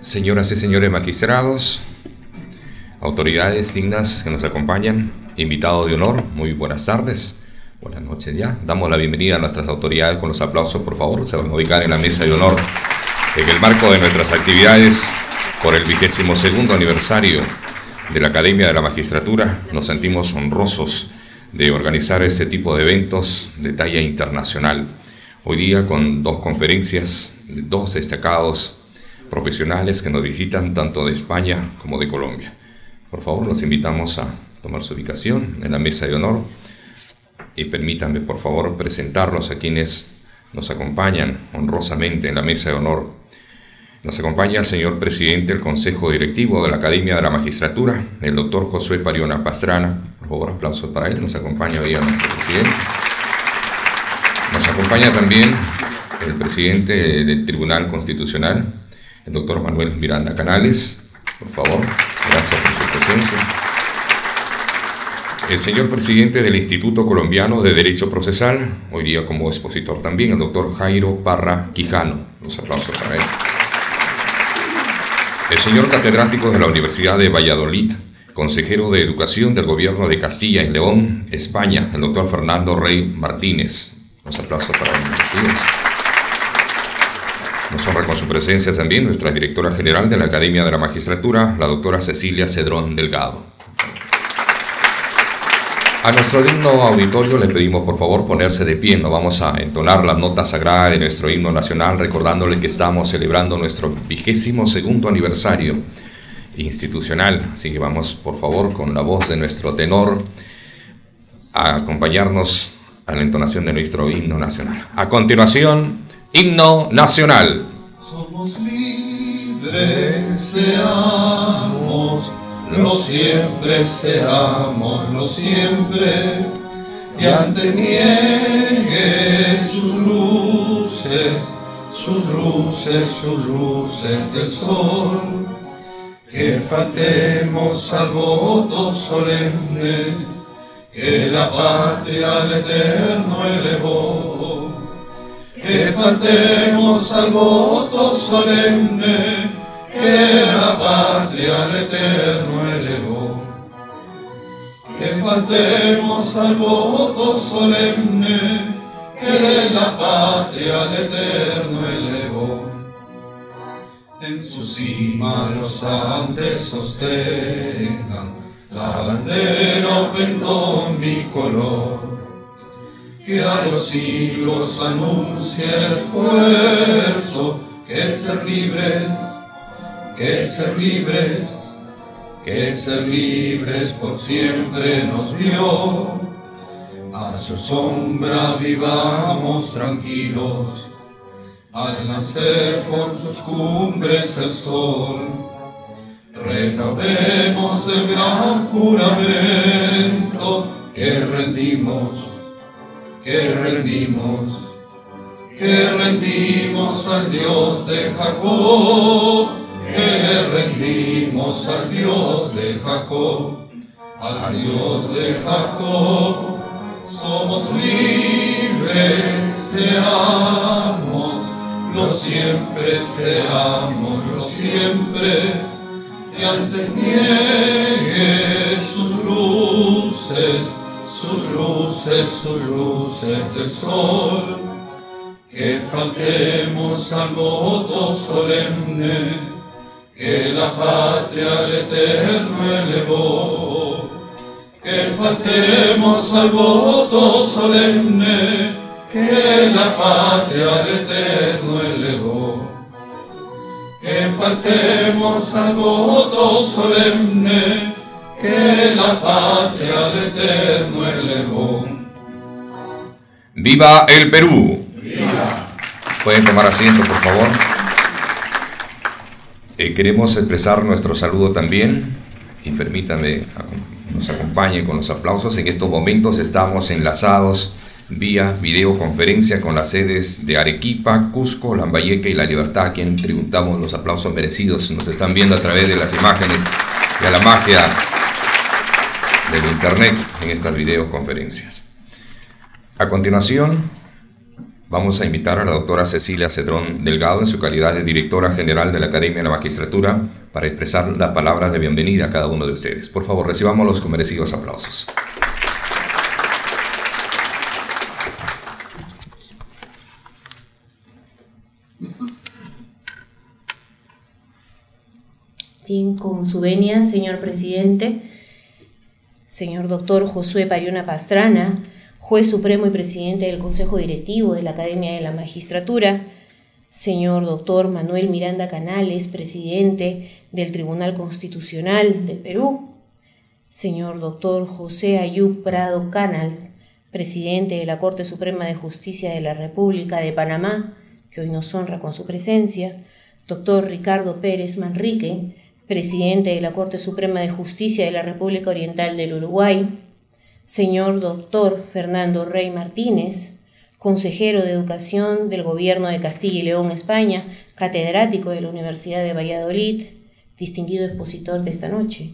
Señoras y señores magistrados, autoridades dignas que nos acompañan, invitados de honor, muy buenas tardes, buenas noches ya. Damos la bienvenida a nuestras autoridades con los aplausos, por favor. Se van a ubicar en la mesa de honor en el marco de nuestras actividades por el 22º aniversario de la Academia de la Magistratura. Nos sentimos honrosos de organizar este tipo de eventos de talla internacional. Hoy día con dos conferencias de dos destacados profesionales que nos visitan tanto de España como de Colombia. Por favor, los invitamos a tomar su ubicación en la mesa de honor y permítanme, por favor, presentarlos a quienes nos acompañan honrosamente en la mesa de honor. Nos acompaña el señor presidente del Consejo Directivo de la Academia de la Magistratura, el doctor Josué Pariona Pastrana. Por favor, aplausos para él. Nos acompaña hoy nuestro presidente. Nos acompaña también el presidente del Tribunal Constitucional, el doctor Manuel Miranda Canales. Por favor, gracias por su presencia. El señor presidente del Instituto Colombiano de Derecho Procesal, hoy día como expositor también, el doctor Jairo Parra Quijano. Los aplausos para él. El señor catedrático de la Universidad de Valladolid, consejero de Educación del Gobierno de Castilla y León, España, el doctor Fernando Rey Martínez. Los aplausos para él. Nos honra con su presencia también nuestra directora general de la Academia de la Magistratura, la doctora Cecilia Cedrón Delgado. A nuestro digno auditorio le pedimos por favor ponerse de pie. Nos vamos a entonar la nota sagrada de nuestro himno nacional, recordándole que estamos celebrando nuestro 22º aniversario institucional. Así que vamos por favor con la voz de nuestro tenor a acompañarnos a la entonación de nuestro himno nacional. A continuación, himno nacional. Somos libres, seamos, lo siempre seamos, lo siempre, y antes niegue sus luces, sus luces, sus luces del sol, que faltemos al voto solemne que la patria al eterno elevó. Que faltemos al voto solemne que la patria al eterno elevó. Que faltemos al voto solemne que la patria al eterno elevó. En su cima los Andes sostengan la bandera o pendón bicolor, que a los siglos anuncie el esfuerzo, que ser libres, que ser libres, que ser libres por siempre nos dio. A su sombra vivamos tranquilos, al nacer por sus cumbres el sol. Renovemos el gran juramento que rendimos, que rendimos al Dios de Jacob, que rendimos al Dios de Jacob, al Dios de Jacob. Somos libres, seamos, lo siempre seamos, lo siempre, y antes niegue sus luces, sus luces, sus luces del sol, que faltemos al voto solemne que la patria al eterno elevó. Que faltemos al voto solemne que la patria al eterno elevó. Que faltemos al voto solemne que la patria al eterno elevó. ¡Viva el Perú! ¡Viva! Pueden tomar asiento, por favor. Queremos expresar nuestro saludo también, y permítanme nos acompañen con los aplausos. En estos momentos estamos enlazados vía videoconferencia con las sedes de Arequipa, Cusco, Lambayeque y La Libertad, a quien tributamos los aplausos merecidos. Nos están viendo a través de las imágenes y a la magia del internet en estas videoconferencias. A continuación, Vamos a invitar a la doctora Cecilia Cedrón Delgado, en su calidad de directora general de la Academia de la Magistratura, para expresar las palabras de bienvenida a cada uno de ustedes. Por favor, recibámoslos con merecidos aplausos. Bien, con su venia, señor presidente, señor doctor Josué Pariona Pastrana, juez supremo y presidente del Consejo Directivo de la Academia de la Magistratura, señor doctor Manuel Miranda Canales, presidente del Tribunal Constitucional del Perú, señor doctor José Ayub Prado Canals, presidente de la Corte Suprema de Justicia de la República de Panamá, que hoy nos honra con su presencia, doctor Ricardo Pérez Manrique, presidente de la Corte Suprema de Justicia de la República Oriental del Uruguay, señor doctor Fernando Rey Martínez, consejero de Educación del Gobierno de Castilla y León, España, catedrático de la Universidad de Valladolid, distinguido expositor de esta noche,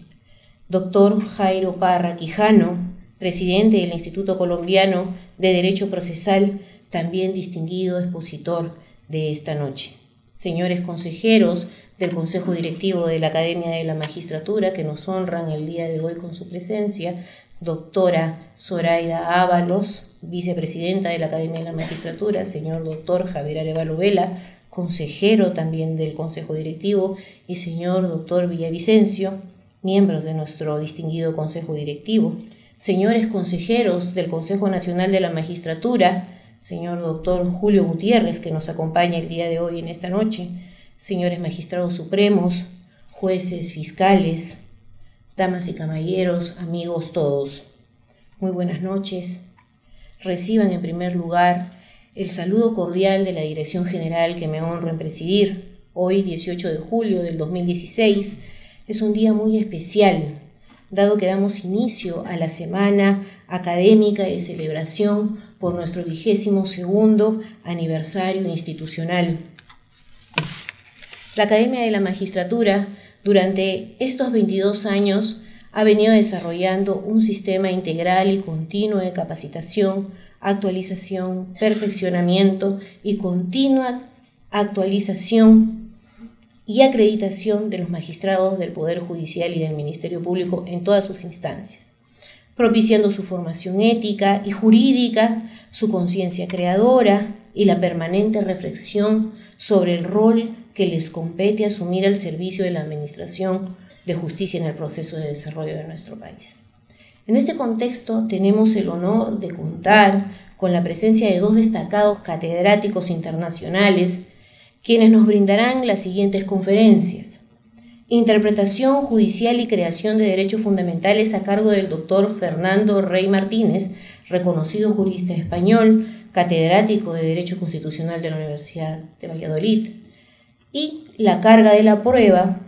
doctor Jairo Parra Quijano, presidente del Instituto Colombiano de Derecho Procesal, también distinguido expositor de esta noche, señores consejeros del Consejo Directivo de la Academia de la Magistratura, que nos honran el día de hoy con su presencia, doctora Zoraida Ábalos, vicepresidenta de la Academia de la Magistratura, señor doctor Javier Arevalo Vela, consejero también del Consejo Directivo, y señor doctor Villavicencio, miembros de nuestro distinguido Consejo Directivo, señores consejeros del Consejo Nacional de la Magistratura, señor doctor Julio Gutiérrez, que nos acompaña el día de hoy en esta noche, señores magistrados supremos, jueces, fiscales, damas y caballeros, amigos todos, muy buenas noches. Reciban en primer lugar el saludo cordial de la Dirección General que me honro en presidir. Hoy, 18 de julio del 2016, es un día muy especial, dado que damos inicio a la Semana Académica de Celebración por nuestro 22º aniversario institucional. La Academia de la Magistratura, durante estos 22 años, ha venido desarrollando un sistema integral y continuo de capacitación, actualización, perfeccionamiento y continua actualización y acreditación de los magistrados del Poder Judicial y del Ministerio Público en todas sus instancias, propiciando su formación ética y jurídica, su conciencia creadora y la permanente reflexión sobre el rol que les compete asumir al servicio de la administración de justicia en el proceso de desarrollo de nuestro país. En este contexto tenemos el honor de contar con la presencia de dos destacados catedráticos internacionales, quienes nos brindarán las siguientes conferencias: Interpretación judicial y creación de derechos fundamentales, a cargo del doctor Fernando Rey Martínez, reconocido jurista español, catedrático de Derecho Constitucional de la Universidad de Valladolid, y La carga de la prueba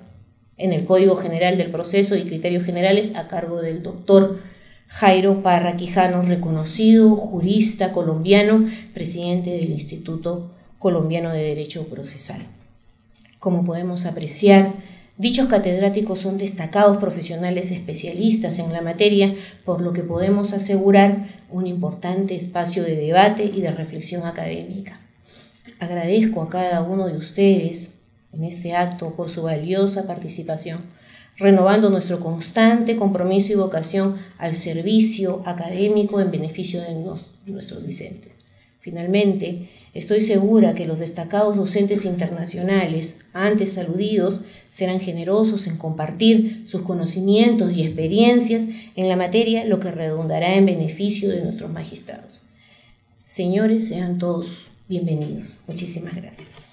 en el Código General del Proceso y Criterios Generales, a cargo del doctor Jairo Parra Quijano, reconocido jurista colombiano, presidente del Instituto Colombiano de Derecho Procesal. Como podemos apreciar, dichos catedráticos son destacados profesionales especialistas en la materia, por lo que podemos asegurar un importante espacio de debate y de reflexión académica. Agradezco a cada uno de ustedes en este acto por su valiosa participación, renovando nuestro constante compromiso y vocación al servicio académico en beneficio de nuestros discentes. Finalmente, estoy segura que los destacados docentes internacionales antes aludidos serán generosos en compartir sus conocimientos y experiencias en la materia, lo que redundará en beneficio de nuestros magistrados. Señores, sean todos bienvenidos. Muchísimas gracias.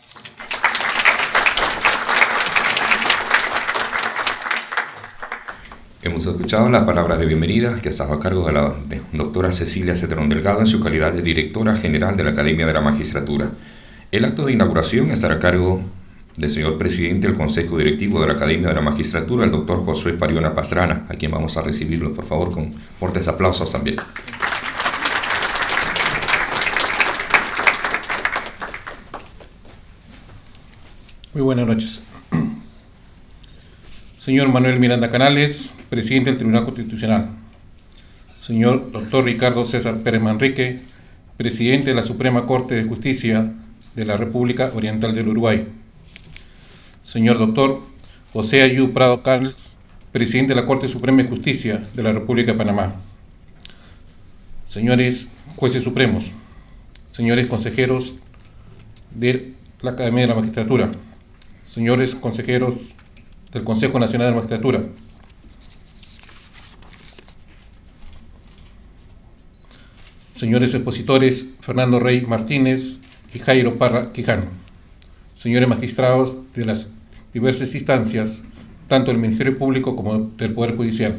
Hemos escuchado la palabra de bienvenida que estaba a cargo de la doctora Cecilia Cedrón Delgado en su calidad de directora general de la Academia de la Magistratura. El acto de inauguración estará a cargo del señor presidente del Consejo Directivo de la Academia de la Magistratura, el doctor Josué Pariona Pastrana, a quien vamos a recibirlo, por favor, con fuertes aplausos también. Muy buenas noches. Señor Manuel Miranda Canales, presidente del Tribunal Constitucional. Señor doctor Ricardo César Pérez Manrique, presidente de la Suprema Corte de Justicia de la República Oriental del Uruguay. Señor doctor José Ayú Prado Carles, presidente de la Corte Suprema de Justicia de la República de Panamá. Señores jueces supremos, señores consejeros de la Academia de la Magistratura, señores consejeros del Consejo Nacional de la Magistratura, señores expositores Fernando Rey Martínez y Jairo Parra Quijano, señores magistrados de las diversas instancias, tanto del Ministerio Público como del Poder Judicial,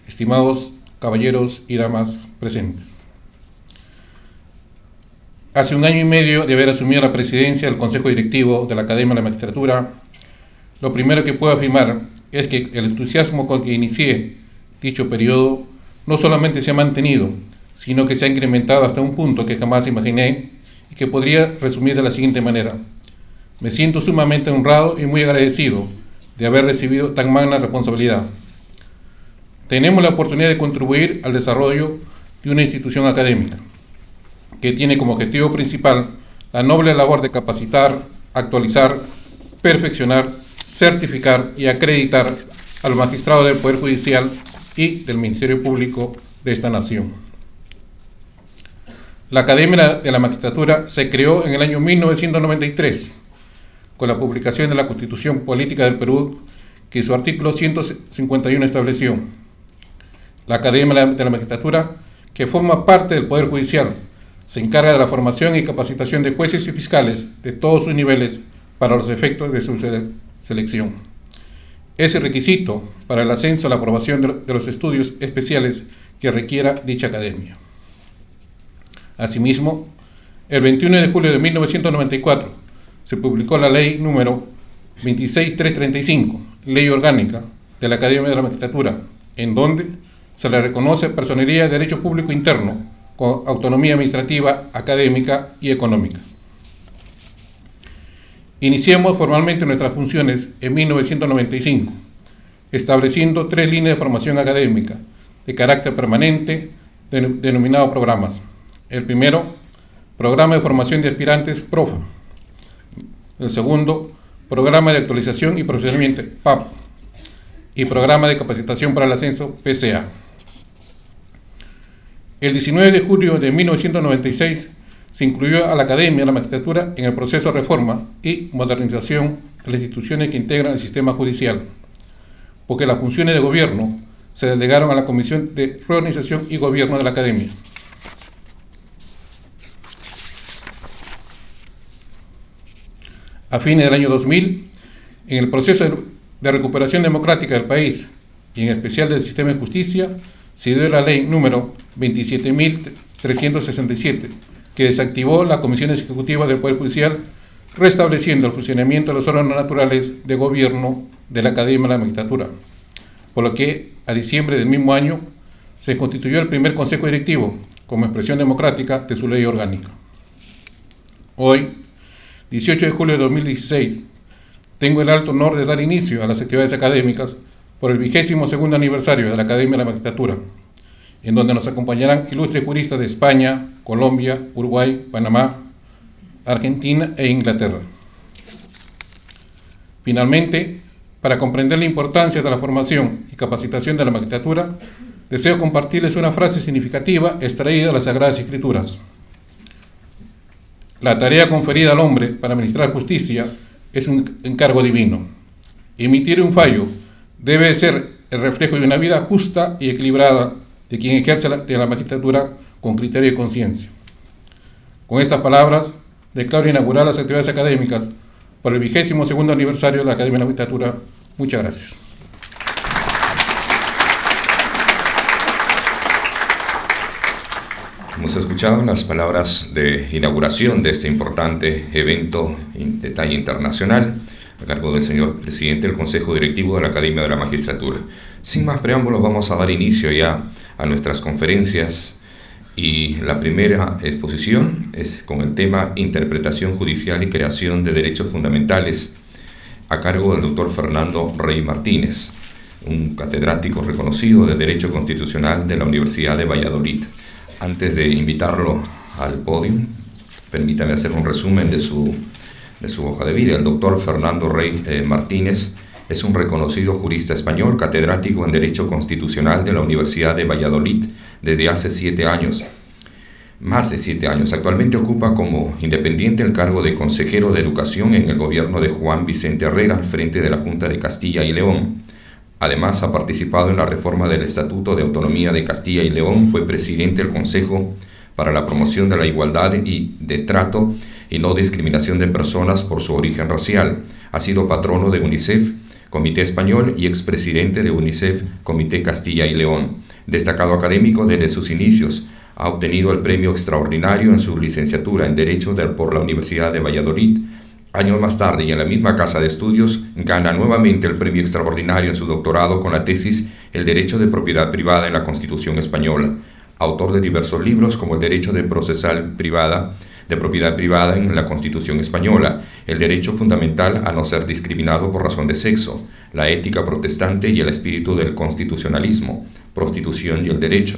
estimados caballeros y damas presentes. Hace 1 año y medio de haber asumido la presidencia del Consejo Directivo de la Academia de la Magistratura, lo primero que puedo afirmar es que el entusiasmo con que inicié dicho periodo no solamente se ha mantenido, sino que se ha incrementado hasta un punto que jamás imaginé y que podría resumir de la siguiente manera. Me siento sumamente honrado y muy agradecido de haber recibido tan magna responsabilidad. Tenemos la oportunidad de contribuir al desarrollo de una institución académica que tiene como objetivo principal la noble labor de capacitar, actualizar, perfeccionar, certificar y acreditar a los magistrados del Poder Judicial y del Ministerio Público de esta nación. La Academia de la Magistratura se creó en el año 1993 con la publicación de la Constitución Política del Perú, que su artículo 151 estableció. La Academia de la Magistratura, que forma parte del Poder Judicial, se encarga de la formación y capacitación de jueces y fiscales de todos sus niveles para los efectos de su selección. Es el requisito para el ascenso a la aprobación de los estudios especiales que requiera dicha academia. Asimismo, el 21 de julio de 1994 se publicó la ley número 26335, Ley Orgánica de la Academia de la Magistratura, en donde se le reconoce personería de derecho público interno con autonomía administrativa, académica y económica. Iniciamos formalmente nuestras funciones en 1995, estableciendo 3 líneas de formación académica de carácter permanente denominados programas. El primero, Programa de Formación de Aspirantes PROFA. El segundo, Programa de Actualización y Procedimiento PAP. Y Programa de Capacitación para el Ascenso PCA. El 19 de julio de 1996 se incluyó a la Academia de la Magistratura en el proceso de reforma y modernización de las instituciones que integran el sistema judicial, porque las funciones de gobierno se delegaron a la Comisión de Reorganización y Gobierno de la Academia. A fines del año 2000, en el proceso de recuperación democrática del país y en especial del sistema de justicia, se dio la ley número 27.367, que desactivó las comisiones ejecutivas del Poder Judicial, restableciendo el funcionamiento de los órganos naturales de gobierno de la Academia de la Magistratura, por lo que a diciembre del mismo año se constituyó el primer Consejo Directivo como expresión democrática de su ley orgánica. Hoy, 18 de julio de 2016, tengo el alto honor de dar inicio a las actividades académicas por el 22º aniversario de la Academia de la Magistratura, en donde nos acompañarán ilustres juristas de España, Colombia, Uruguay, Panamá, Argentina e Inglaterra. Finalmente, para comprender la importancia de la formación y capacitación de la magistratura, deseo compartirles una frase significativa extraída de las Sagradas Escrituras. La tarea conferida al hombre para administrar justicia es un encargo divino. Emitir un fallo debe ser el reflejo de una vida justa y equilibrada de quien ejerce la magistratura con criterio y conciencia. Con estas palabras, declaro inaugurar las actividades académicas por el 22º aniversario de la Academia de la Magistratura. Muchas gracias. Hemos escuchado las palabras de inauguración de este importante evento de talla internacional a cargo del señor presidente del Consejo Directivo de la Academia de la Magistratura. Sin más preámbulos, vamos a dar inicio ya a nuestras conferencias y la primera exposición es con el tema Interpretación Judicial y Creación de Derechos Fundamentales a cargo del doctor Fernando Rey Martínez, un catedrático reconocido de Derecho Constitucional de la Universidad de Valladolid. Antes de invitarlo al podio, permítame hacer un resumen de su hoja de vida. El doctor Fernando Rey Martínez es un reconocido jurista español, catedrático en Derecho Constitucional de la Universidad de Valladolid desde hace 7 años. Más de 7 años. Actualmente ocupa como independiente el cargo de consejero de Educación en el gobierno de Juan Vicente Herrera al frente de la Junta de Castilla y León. Además, ha participado en la reforma del Estatuto de Autonomía de Castilla y León, fue presidente del Consejo para la Promoción de la Igualdad y de Trato y No Discriminación de Personas por su origen racial. Ha sido patrono de UNICEF, Comité Español, y expresidente de UNICEF, Comité Castilla y León. Destacado académico desde sus inicios. Ha obtenido el premio extraordinario en su licenciatura en Derecho por la Universidad de Valladolid. Años más tarde, y en la misma casa de estudios, gana nuevamente el premio extraordinario en su doctorado con la tesis El Derecho de Propiedad Privada en la Constitución Española. Autor de diversos libros como El Derecho de Propiedad Privada en la Constitución Española, El Derecho Fundamental a no ser discriminado por razón de sexo, La Ética Protestante y el Espíritu del Constitucionalismo, Prostitución y el Derecho,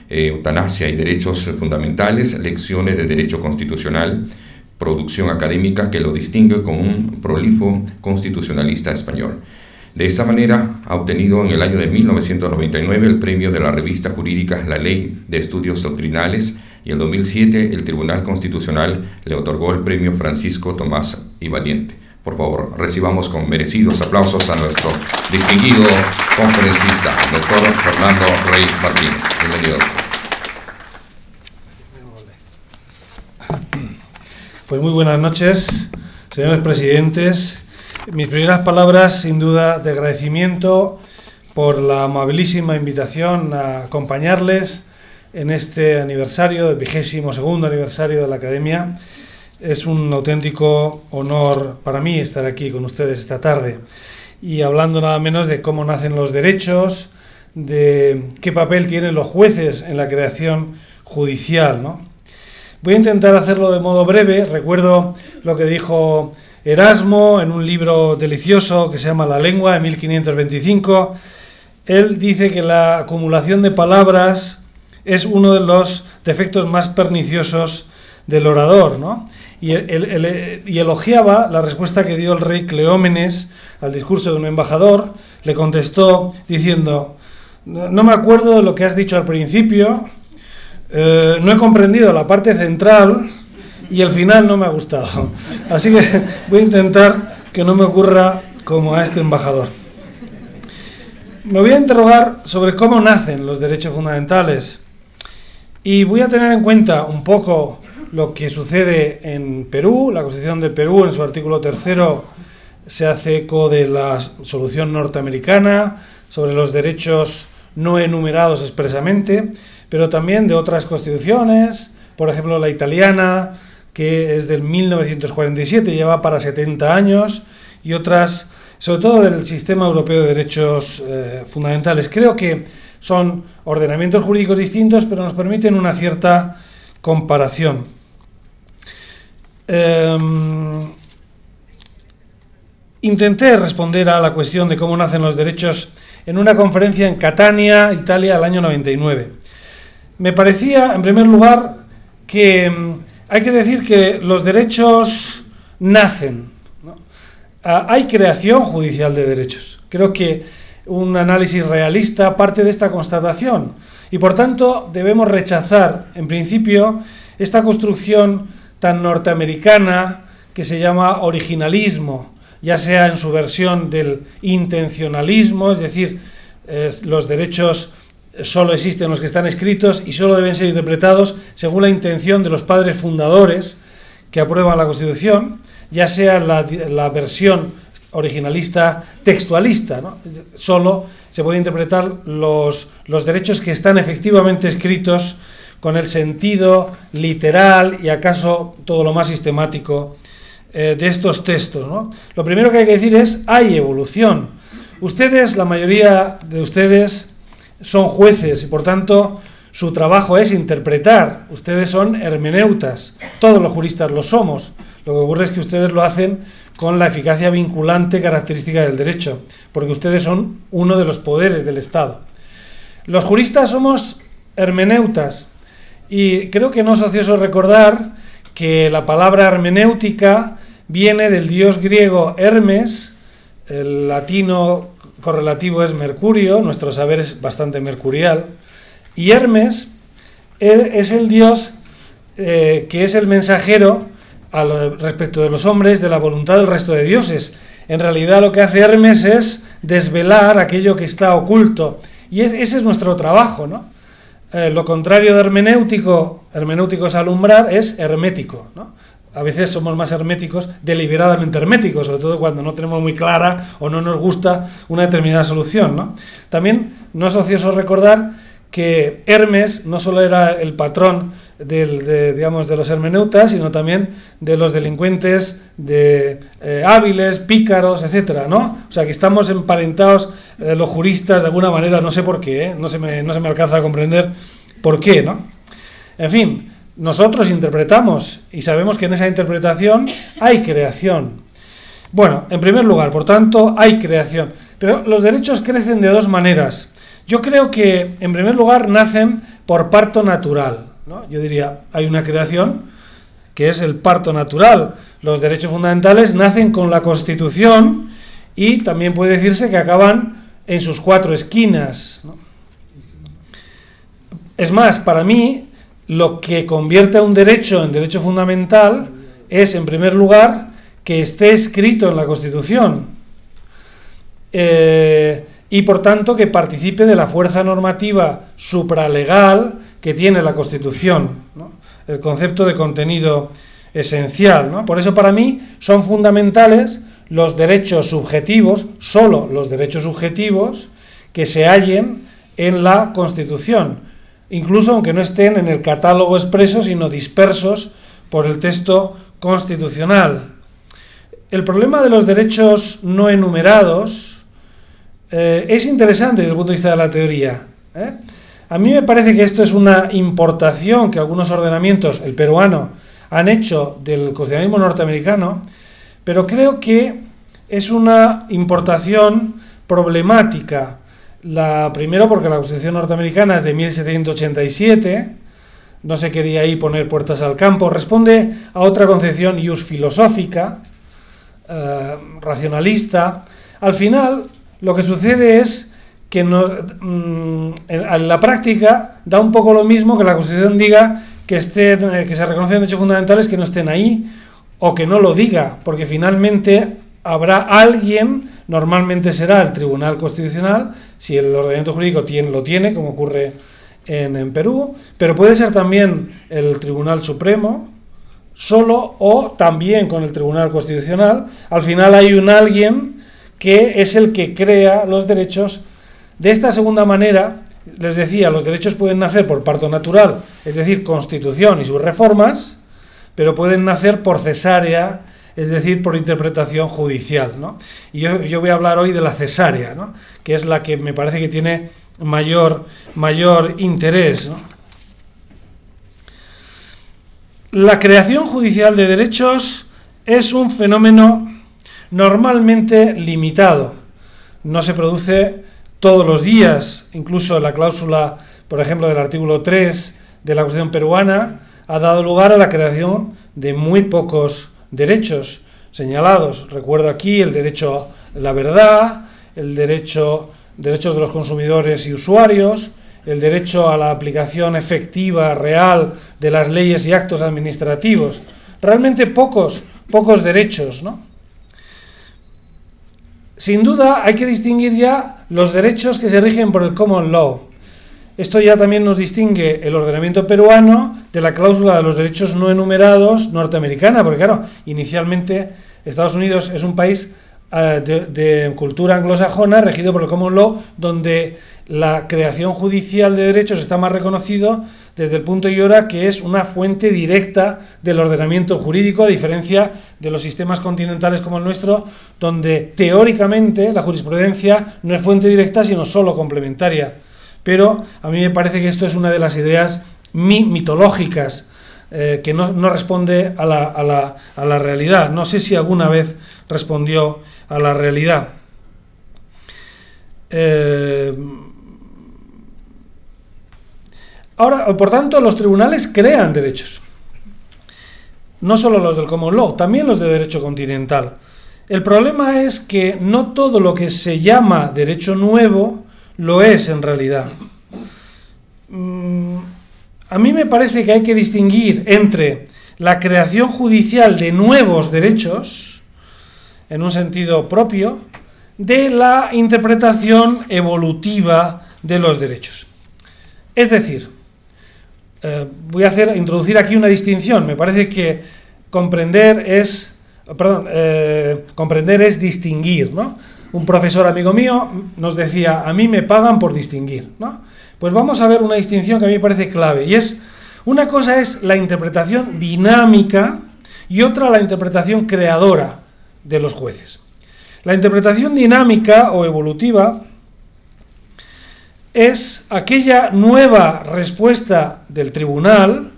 Eutanasia y Derechos Fundamentales, Lecciones de Derecho Constitucional, producción académica que lo distingue como un prolífico constitucionalista español. De esta manera, ha obtenido en el año de 1999 el premio de la revista jurídica La Ley de Estudios Doctrinales, y en 2007 el Tribunal Constitucional le otorgó el premio Francisco Tomás y Valiente. Por favor, recibamos con merecidos aplausos a nuestro distinguido conferencista, el doctor Fernando Rey Martínez. Bienvenido. Pues muy buenas noches, señores presidentes. Mis primeras palabras, sin duda, de agradecimiento por la amabilísima invitación a acompañarles en este aniversario, del 22º aniversario de la Academia. Es un auténtico honor para mí estar aquí con ustedes esta tarde y hablando nada menos de cómo nacen los derechos, de qué papel tienen los jueces en la creación judicial, ¿no? Voy a intentar hacerlo de modo breve. Recuerdo lo que dijo Erasmo en un libro delicioso que se llama La lengua, de 1525. Él dice que la acumulación de palabras es uno de los defectos más perniciosos del orador, ¿no? Y elogiaba la respuesta que dio el rey Cleómenes al discurso de un embajador. Le contestó diciendo: no me acuerdo de lo que has dicho al principio, no he comprendido la parte central y el final no me ha gustado. Así que voy a intentar que no me ocurra como a este embajador. Me voy a interrogar sobre cómo nacen los derechos fundamentales y voy a tener en cuenta un poco lo que sucede en Perú. La Constitución del Perú, en su artículo 3º, se hace eco de la solución norteamericana sobre los derechos no enumerados expresamente, pero también de otras constituciones, por ejemplo la italiana, que es del 1947, lleva para 70 años, y otras, sobre todo del sistema europeo de derechos fundamentales. Creo que son ordenamientos jurídicos distintos, pero nos permiten una cierta comparación. Intenté responder a la cuestión de cómo nacen los derechos en una conferencia en Catania, Italia, el año 99. Me parecía, en primer lugar, que hay que decir que los derechos nacen, ¿no? Hay creación judicial de derechos. Creo que un análisis realista parte de esta constatación y, por tanto, debemos rechazar, en principio, esta construcción tan norteamericana que se llama originalismo, ya sea en su versión del intencionalismo, es decir, los derechos solo existen los que están escritos y solo deben ser interpretados según la intención de los padres fundadores que aprueban la Constitución, ya sea la versión originalista textualista, ¿no? Solo se pueden interpretar los derechos que están efectivamente escritos con el sentido literal y acaso todo lo más sistemático de estos textos, ¿no? Lo primero que hay que decir es: hay evolución. Ustedes, la mayoría de ustedes, son jueces y por tanto su trabajo es interpretar. Ustedes son hermeneutas, todos los juristas lo somos. Lo que ocurre es que ustedes lo hacen con la eficacia vinculante característica del derecho, porque ustedes son uno de los poderes del Estado. Los juristas somos hermeneutas Y creo que no es ocioso recordar que la palabra hermenéutica viene del dios griego Hermes, el latino correlativo es Mercurio, nuestro saber es bastante mercurial, y Hermes es el dios que es el mensajero respecto de los hombres de la voluntad del resto de dioses. En realidad lo que hace Hermes es desvelar aquello que está oculto, y ese es nuestro trabajo, ¿no? Lo contrario de hermenéutico es alumbrar, es hermético, ¿no? A veces somos más herméticos, deliberadamente herméticos, sobre todo cuando no tenemos muy clara o no nos gusta una determinada solución, ¿no? También no es ocioso recordar que Hermes no solo era el patrón digamos, de los hermeneutas, sino también de los delincuentes, hábiles, pícaros, etcétera, ¿no? O sea, que estamos emparentados los juristas de alguna manera, no sé por qué, no se me alcanza a comprender por qué, ¿no? En fin, nosotros interpretamos y sabemos que en esa interpretación hay creación. Bueno, en primer lugar, por tanto, hay creación. Pero los derechos crecen de dos maneras. Yo creo que, en primer lugar, nacen por parto natural, ¿no? Yo diría, hay una creación que es el parto natural. Los derechos fundamentales nacen con la Constitución y también puede decirse que acaban en sus cuatro esquinas, ¿no? Es más, para mí, lo que convierte a un derecho en derecho fundamental es, en primer lugar, que esté escrito en la Constitución. Y por tanto que participe de la fuerza normativa supralegal que tiene la Constitución, ¿no? El concepto de contenido esencial, ¿no? Por eso para mí son fundamentales los derechos subjetivos, solo los derechos subjetivos que se hallen en la Constitución, incluso aunque no estén en el catálogo expreso, sino dispersos por el texto constitucional. El problema de los derechos no enumerados es interesante desde el punto de vista de la teoría, ¿eh? A mí me parece que esto es una importación que algunos ordenamientos, el peruano, han hecho del constitucionalismo norteamericano, pero creo que es una importación problemática. Primero porque la Constitución norteamericana es de 1787, no se quería ahí poner puertas al campo, responde a otra concepción ius filosófica, racionalista. Al final, lo que sucede es que en la práctica da un poco lo mismo que la Constitución diga que se reconocen derechos fundamentales que no estén ahí, o que no lo diga, porque finalmente habrá alguien, normalmente será el Tribunal Constitucional, si el ordenamiento jurídico lo tiene, como ocurre en Perú, pero puede ser también el Tribunal Supremo, solo o también con el Tribunal Constitucional. Al final hay un alguien que es el que crea los derechos. De esta segunda manera, les decía, los derechos pueden nacer por parto natural, es decir, Constitución y sus reformas, pero pueden nacer por cesárea, es decir, por interpretación judicial, ¿no? Y yo voy a hablar hoy de la cesárea, ¿no? Que es la que me parece que tiene mayor interés, ¿no? La creación judicial de derechos es un fenómeno normalmente limitado. No se produce todos los días. Incluso la cláusula, por ejemplo, del artículo 3 de la Constitución peruana ha dado lugar a la creación de muy pocos derechos señalados. Recuerdo aquí el derecho a la verdad, derechos de los consumidores y usuarios, el derecho a la aplicación efectiva, real, de las leyes y actos administrativos. Realmente pocos derechos, ¿no? Sin duda hay que distinguir ya los derechos que se rigen por el common law. Esto ya también nos distingue el ordenamiento peruano de la cláusula de los derechos no enumerados norteamericana, porque claro, inicialmente Estados Unidos es un país de cultura anglosajona regido por el common law, donde la creación judicial de derechos está más reconocido desde el punto y hora que es una fuente directa del ordenamiento jurídico, a diferencia de los sistemas continentales como el nuestro, donde teóricamente la jurisprudencia no es fuente directa, sino solo complementaria. Pero a mí me parece que esto es una de las ideas mitológicas que no responde a la realidad. No sé si alguna vez respondió a la realidad. Ahora, por tanto, los tribunales crean derechos. No solo los del common law, también los de derecho continental. El problema es que no todo lo que se llama derecho nuevo lo es en realidad. A mí me parece que hay que distinguir entre la creación judicial de nuevos derechos, en un sentido propio, de la interpretación evolutiva de los derechos. Es decir, voy a introducir aquí una distinción. Me parece que comprender es distinguir, ¿no? Un profesor amigo mío nos decía, a mí me pagan por distinguir, ¿no? Pues vamos a ver una distinción que a mí me parece clave, y es, una cosa es la interpretación dinámica y otra la interpretación creadora de los jueces. La interpretación dinámica o evolutiva es aquella nueva respuesta del tribunal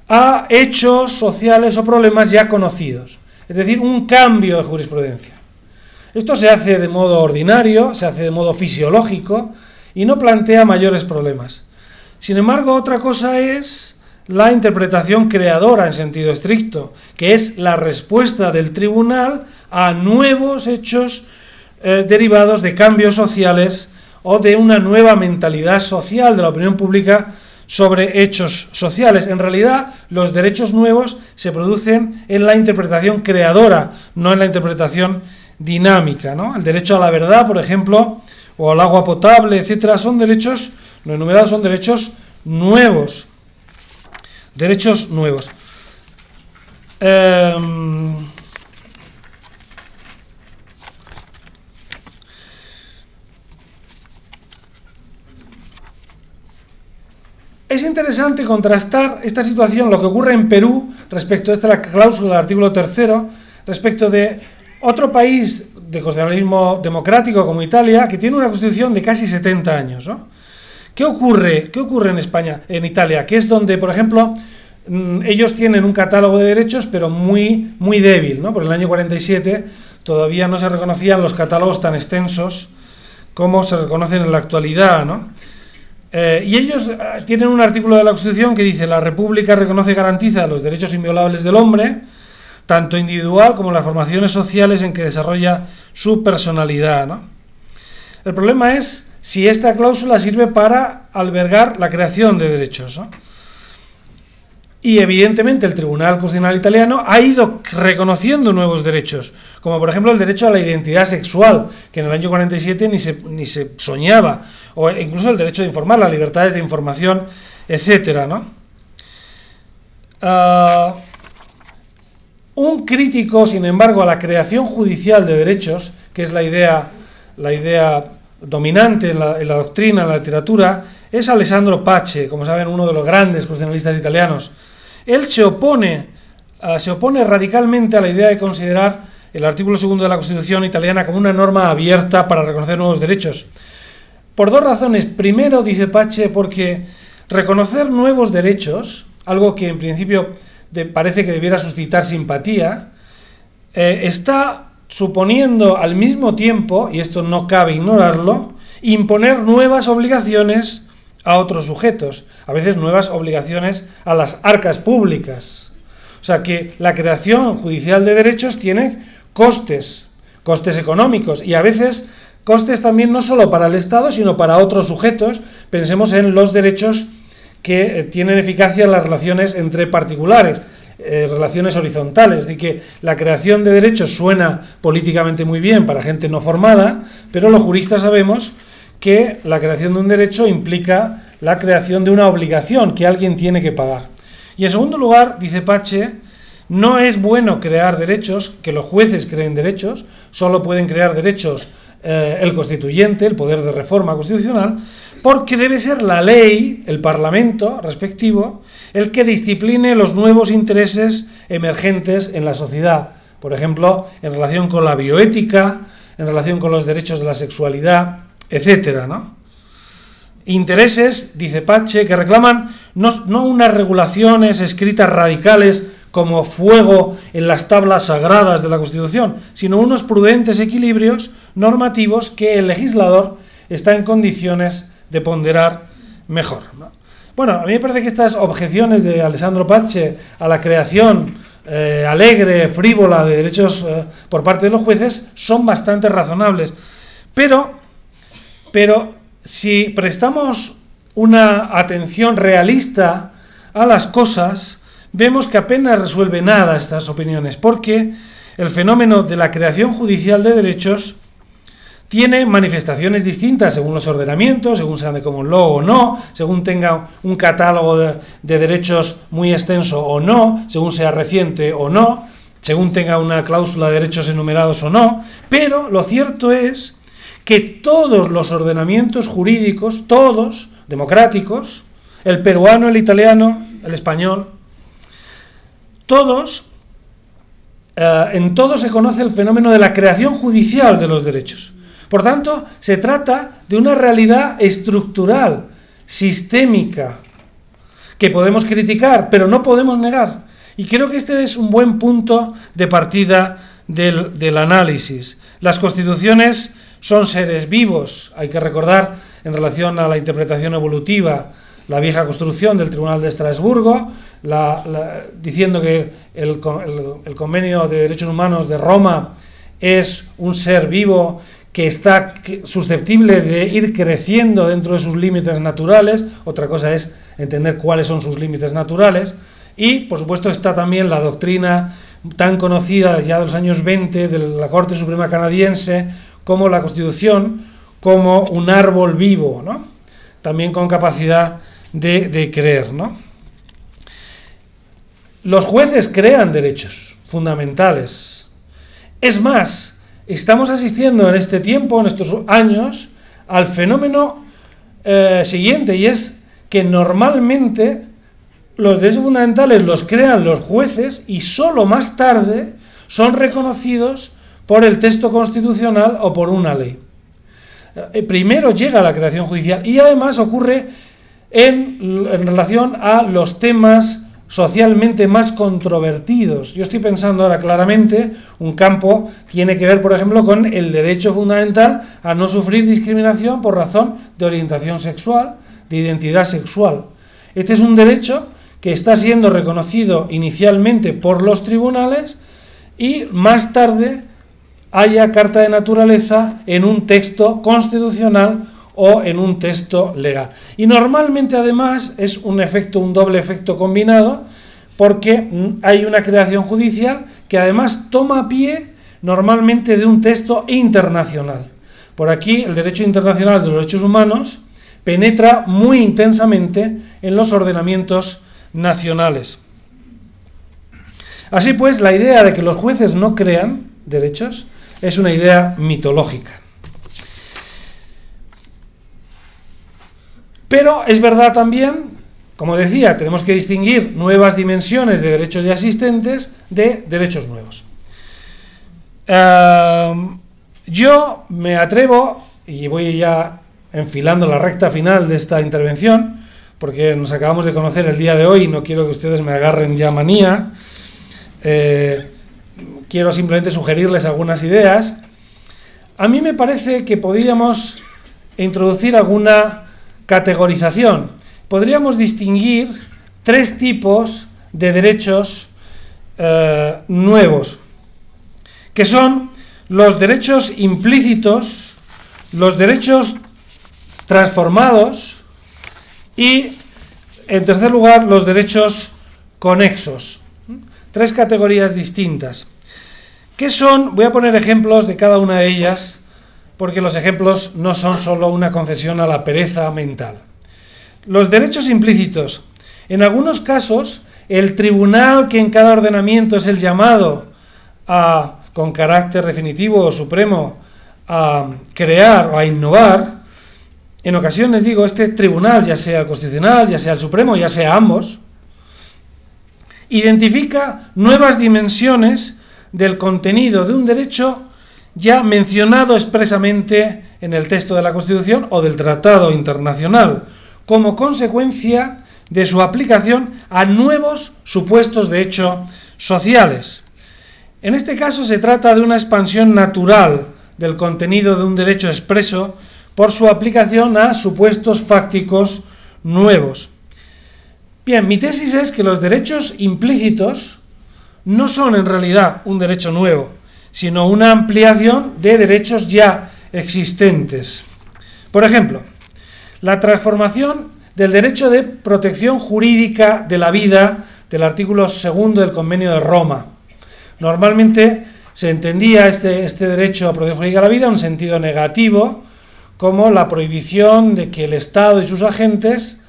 a hechos sociales o problemas ya conocidos, es decir, un cambio de jurisprudencia. Esto se hace de modo ordinario, se hace de modo fisiológico y no plantea mayores problemas. Sin embargo, otra cosa es la interpretación creadora en sentido estricto, que es la respuesta del tribunal a nuevos hechos derivados de cambios sociales o de una nueva mentalidad social de la opinión pública sobre hechos sociales. En realidad, los derechos nuevos se producen en la interpretación creadora, no en la interpretación dinámica, ¿no? El derecho a la verdad, por ejemplo, o al agua potable, etcétera, son derechos no enumerados, son derechos nuevos. Derechos nuevos. Es interesante contrastar esta situación, lo que ocurre en Perú, respecto a esta cláusula del artículo 3º, respecto de otro país de constitucionalismo democrático como Italia, que tiene una constitución de casi 70 años, ¿no? ¿Qué ocurre en España, en Italia? Que es donde, por ejemplo, ellos tienen un catálogo de derechos, pero muy, muy débil, ¿no? Por el año 47 todavía no se reconocían los catálogos tan extensos como se reconocen en la actualidad, ¿no? Y ellos tienen un artículo de la Constitución que dice: la República reconoce y garantiza los derechos inviolables del hombre, tanto individual como en las formaciones sociales en que desarrolla su personalidad, ¿no? El problema es si esta cláusula sirve para albergar la creación de derechos, ¿no? Y evidentemente el Tribunal Constitucional italiano ha ido reconociendo nuevos derechos, como por ejemplo el derecho a la identidad sexual, que en el año 47 ni se soñaba, o incluso el derecho de informar, las libertades de información, etcétera, ¿no? Un crítico, sin embargo, a la creación judicial de derechos, que es la idea dominante en la doctrina, en la literatura, es Alessandro Pace, como saben, uno de los grandes constitucionalistas italianos. Él se opone radicalmente a la idea de considerar el artículo 2 de la Constitución italiana como una norma abierta para reconocer nuevos derechos. Por dos razones. Primero, dice Pace, porque reconocer nuevos derechos, algo que en principio parece que debiera suscitar simpatía, está suponiendo al mismo tiempo, y esto no cabe ignorarlo, imponer nuevas obligaciones a otros sujetos, a veces nuevas obligaciones a las arcas públicas. O sea que la creación judicial de derechos tiene costes económicos, y a veces costes también no solo para el Estado, sino para otros sujetos. Pensemos en los derechos que tienen eficacia en las relaciones entre particulares, relaciones horizontales. Es decir, que la creación de derechos suena políticamente muy bien para gente no formada, pero los juristas sabemos que la creación de un derecho implica la creación de una obligación que alguien tiene que pagar. Y en segundo lugar, dice Pace, no es bueno crear derechos, que los jueces creen derechos, solo pueden crear derechos el constituyente, el poder de reforma constitucional, porque debe ser la ley, el Parlamento respectivo, el que discipline los nuevos intereses emergentes en la sociedad. Por ejemplo, en relación con la bioética, en relación con los derechos de la sexualidad, etcétera, ¿no? Intereses, dice Pace, que reclaman no unas regulaciones escritas radicales como fuego en las tablas sagradas de la Constitución, sino unos prudentes equilibrios normativos que el legislador está en condiciones de ponderar mejor, ¿no? Bueno, a mí me parece que estas objeciones de Alessandro Pache a la creación alegre, frívola de derechos por parte de los jueces son bastante razonables. Pero si prestamos una atención realista a las cosas, vemos que apenas resuelve nada estas opiniones, porque el fenómeno de la creación judicial de derechos tiene manifestaciones distintas según los ordenamientos, según sean de common law o no, según tenga un catálogo de derechos muy extenso o no, según sea reciente o no, según tenga una cláusula de derechos enumerados o no, pero lo cierto es que todos los ordenamientos jurídicos, todos democráticos, el peruano, el italiano, el español, todos, en todos se conoce el fenómeno de la creación judicial de los derechos. Por tanto, se trata de una realidad estructural, sistémica, que podemos criticar, pero no podemos negar. Y creo que este es un buen punto de partida del análisis. Las constituciones son seres vivos. Hay que recordar, en relación a la interpretación evolutiva, la vieja construcción del Tribunal de Estrasburgo, diciendo que el Convenio de Derechos Humanos de Roma es un ser vivo que está susceptible de ir creciendo dentro de sus límites naturales. Otra cosa es entender cuáles son sus límites naturales. Y, por supuesto, está también la doctrina tan conocida ya de los años 20 de la Corte Suprema Canadiense, como la Constitución, como un árbol vivo, ¿no? También con capacidad de creer, ¿no? Los jueces crean derechos fundamentales. Es más, estamos asistiendo en este tiempo, en estos años, al fenómeno siguiente, y es que normalmente los derechos fundamentales los crean los jueces y solo más tarde son reconocidos por el texto constitucional o por una ley. Primero llega la creación judicial y además ocurre en relación a los temas socialmente más controvertidos. Yo estoy pensando ahora claramente, un campo tiene que ver, por ejemplo, con el derecho fundamental a no sufrir discriminación por razón de orientación sexual, de identidad sexual. Este es un derecho que está siendo reconocido inicialmente por los tribunales y más tarde haya carta de naturaleza en un texto constitucional o en un texto legal. Y normalmente además es un doble efecto combinado, porque hay una creación judicial que además toma pie normalmente de un texto internacional. Por aquí el derecho internacional de los derechos humanos penetra muy intensamente en los ordenamientos nacionales. Así pues, la idea de que los jueces no crean derechos es una idea mitológica. Pero es verdad también, como decía, tenemos que distinguir nuevas dimensiones de derechos ya existentes de derechos nuevos. Yo me atrevo, y voy ya enfilando la recta final de esta intervención, porque nos acabamos de conocer el día de hoy y no quiero que ustedes me agarren ya manía, quiero simplemente sugerirles algunas ideas. A mí me parece que podríamos introducir alguna categorización. Podríamos distinguir tres tipos de derechos nuevos, que son los derechos implícitos, los derechos transformados y, en tercer lugar, los derechos conexos. Tres categorías distintas. ¿Qué son? Voy a poner ejemplos de cada una de ellas, porque los ejemplos no son solo una concesión a la pereza mental. Los derechos implícitos. En algunos casos, el tribunal que en cada ordenamiento es el llamado a, con carácter definitivo o supremo, a crear o a innovar, en ocasiones, digo, este tribunal, ya sea el constitucional, ya sea el supremo, ya sea ambos, identifica nuevas dimensiones del contenido de un derecho ya mencionado expresamente en el texto de la Constitución o del Tratado Internacional, como consecuencia de su aplicación a nuevos supuestos de hecho sociales. En este caso se trata de una expansión natural del contenido de un derecho expreso por su aplicación a supuestos fácticos nuevos. Bien, mi tesis es que los derechos implícitos no son en realidad un derecho nuevo, sino una ampliación de derechos ya existentes. Por ejemplo, la transformación del derecho de protección jurídica de la vida del artículo 2 del Convenio de Roma. Normalmente se entendía este derecho a protección jurídica de la vida en un sentido negativo, como la prohibición de que el Estado y sus agentes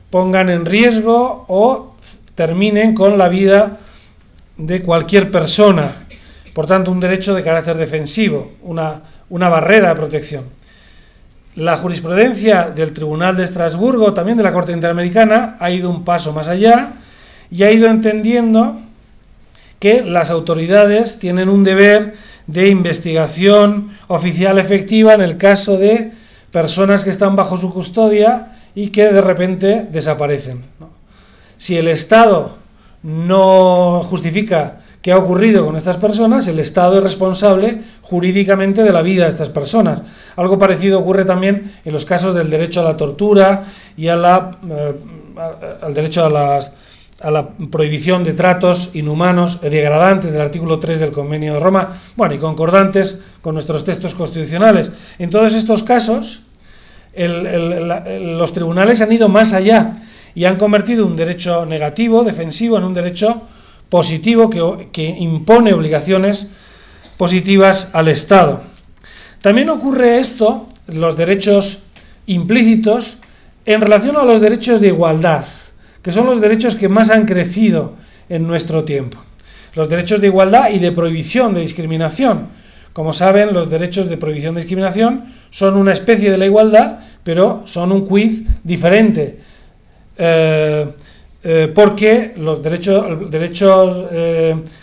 pongan en riesgo o terminen con la vida de cualquier persona. Por tanto, un derecho de carácter defensivo, una barrera de protección. La jurisprudencia del Tribunal de Estrasburgo, también de la Corte Interamericana, ha ido un paso más allá y ha ido entendiendo que las autoridades tienen un deber de investigación oficial efectiva en el caso de personas que están bajo su custodia y que de repente desaparecen, ¿no? Si el Estado no justifica qué ha ocurrido con estas personas, el Estado es responsable jurídicamente de la vida de estas personas. Algo parecido ocurre también en los casos del derecho a la tortura y al derecho a la prohibición de tratos inhumanos y degradantes del artículo 3 del Convenio de Roma, bueno, y concordantes con nuestros textos constitucionales. En todos estos casos, los tribunales han ido más allá y han convertido un derecho negativo, defensivo, en un derecho positivo que impone obligaciones positivas al Estado. También ocurre esto, los derechos implícitos, en relación a los derechos de igualdad, que son los derechos que más han crecido en nuestro tiempo. Los derechos de igualdad y de prohibición de discriminación. Como saben, los derechos de prohibición de discriminación son una especie de la igualdad, pero son un quiz diferente. Porque los derechos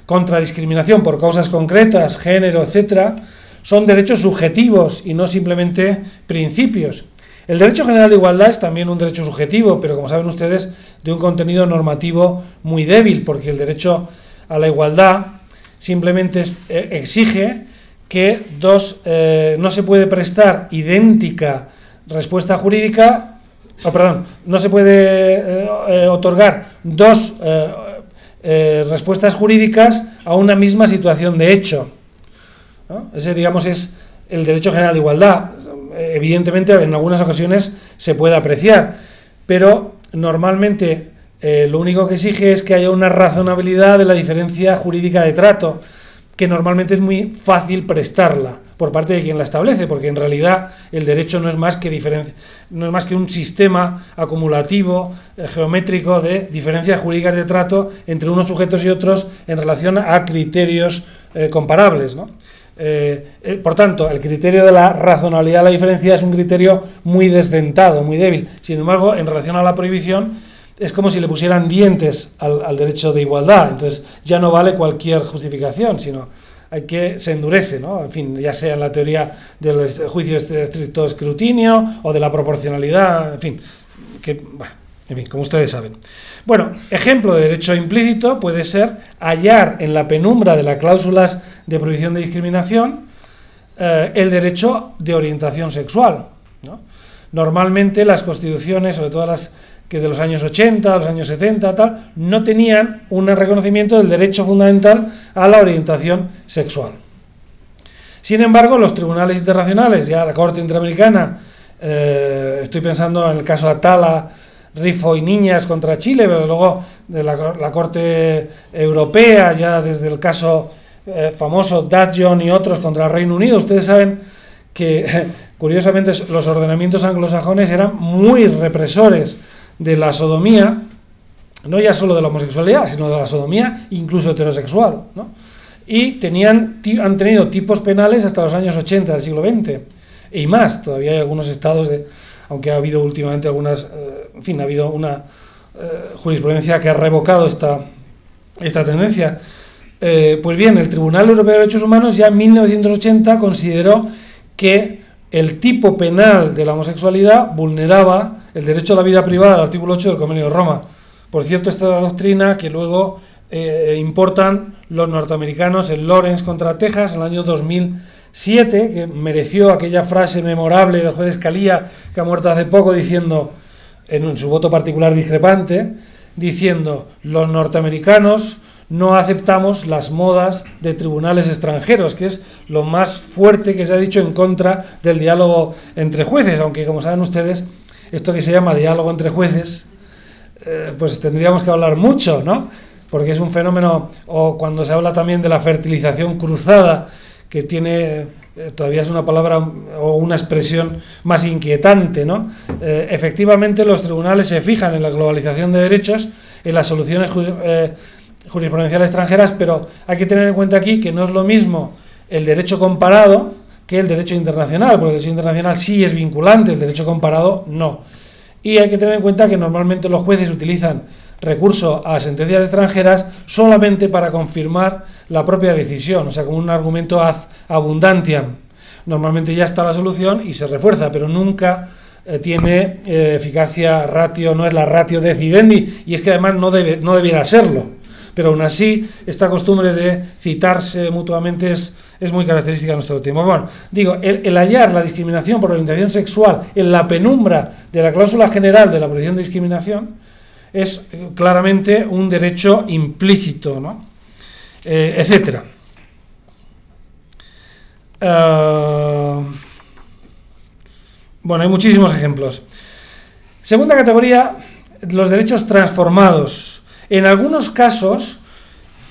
contra discriminación por causas concretas, género, etcétera, son derechos subjetivos y no simplemente principios. El derecho general de igualdad es también un derecho subjetivo, pero como saben ustedes, de un contenido normativo muy débil, porque el derecho a la igualdad simplemente exige que no se puede prestar idéntica respuesta jurídica, no se puede otorgar dos respuestas jurídicas a una misma situación de hecho, ¿no? Ese, digamos, es el derecho general de igualdad. Evidentemente, en algunas ocasiones se puede apreciar, pero normalmente lo único que exige es que haya una razonabilidad de la diferencia jurídica de trato, que normalmente es muy fácil prestarla por parte de quien la establece, porque en realidad el derecho no es más que un sistema acumulativo, geométrico, de diferencias jurídicas de trato entre unos sujetos y otros en relación a criterios comparables, ¿no? Por tanto, el criterio de la razonabilidad de la diferencia es un criterio muy desdentado, muy débil. Sin embargo, en relación a la prohibición, es como si le pusieran dientes al derecho de igualdad. Entonces ya no vale cualquier justificación, sino se endurece, ¿no? En fin, ya sea en la teoría del juicio de estricto escrutinio o de la proporcionalidad, en fin, como ustedes saben. Bueno, ejemplo de derecho implícito puede ser hallar en la penumbra de las cláusulas de prohibición de discriminación el derecho de orientación sexual, ¿no? Normalmente las constituciones, sobre todo las que de los años 80, los años 70, no tenían un reconocimiento del derecho fundamental a la orientación sexual. Sin embargo, los tribunales internacionales, ya la Corte Interamericana, estoy pensando en el caso Atala, Rifo y Niñas contra Chile, pero luego de la Corte Europea, ya desde el caso famoso Dudgeon y otros contra el Reino Unido. Ustedes saben que, curiosamente, los ordenamientos anglosajones eran muy represores de la sodomía, no ya solo de la homosexualidad, sino de la sodomía, incluso heterosexual, ¿no? Y han tenido tipos penales hasta los años 80 del siglo XX, y más. Todavía hay algunos estados, aunque ha habido últimamente algunas, ha habido una jurisprudencia que ha revocado esta tendencia. Pues bien, el Tribunal Europeo de Derechos Humanos ya en 1980 consideró que el tipo penal de la homosexualidad vulneraba el derecho a la vida privada del artículo 8 del Convenio de Roma. Por cierto, esta doctrina que luego importan los norteamericanos en Lawrence contra Texas en el año 2007, que mereció aquella frase memorable del juez Scalia, que ha muerto hace poco, diciendo, en su voto particular discrepante, diciendo: los norteamericanos no aceptamos las modas de tribunales extranjeros, que es lo más fuerte que se ha dicho en contra del diálogo entre jueces, aunque, como saben ustedes, esto que se llama diálogo entre jueces, pues tendríamos que hablar mucho, ¿no? Porque es un fenómeno, o cuando se habla también de la fertilización cruzada, que tiene, todavía es una palabra o una expresión más inquietante, ¿no? Efectivamente, los tribunales se fijan en la globalización de derechos, en las soluciones jurisprudenciales extranjeras, pero hay que tener en cuenta aquí que no es lo mismo el derecho comparado que el derecho internacional, porque el derecho internacional sí es vinculante, el derecho comparado no. Y hay que tener en cuenta que normalmente los jueces utilizan recurso a sentencias extranjeras solamente para confirmar la propia decisión, o sea, como un argumento ad abundantiam. Normalmente ya está la solución y se refuerza, pero nunca tiene eficacia ratio, no es la ratio decidendi, y es que además no debiera serlo. Pero aún así, esta costumbre de citarse mutuamente es muy característica de nuestro tiempo. Bueno, digo, el hallar la discriminación por orientación sexual en la penumbra de la cláusula general de la prohibición de discriminación es claramente un derecho implícito, ¿no? Etcétera. Bueno, hay muchísimos ejemplos. Segunda categoría, los derechos transformados. En algunos casos,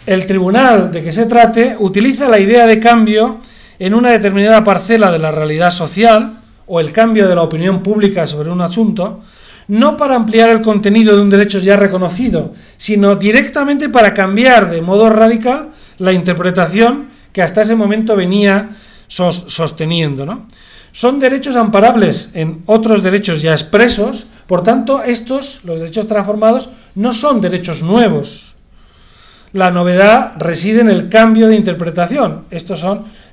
el tribunal de que se trate utiliza la idea de cambio en una determinada parcela de la realidad social o el cambio de la opinión pública sobre un asunto, no para ampliar el contenido de un derecho ya reconocido, sino directamente para cambiar de modo radical la interpretación que hasta ese momento venía sosteniendo, ¿no? Son derechos amparables en otros derechos ya expresos, por tanto, los derechos transformados, no son derechos nuevos. La novedad reside en el cambio de interpretación. Es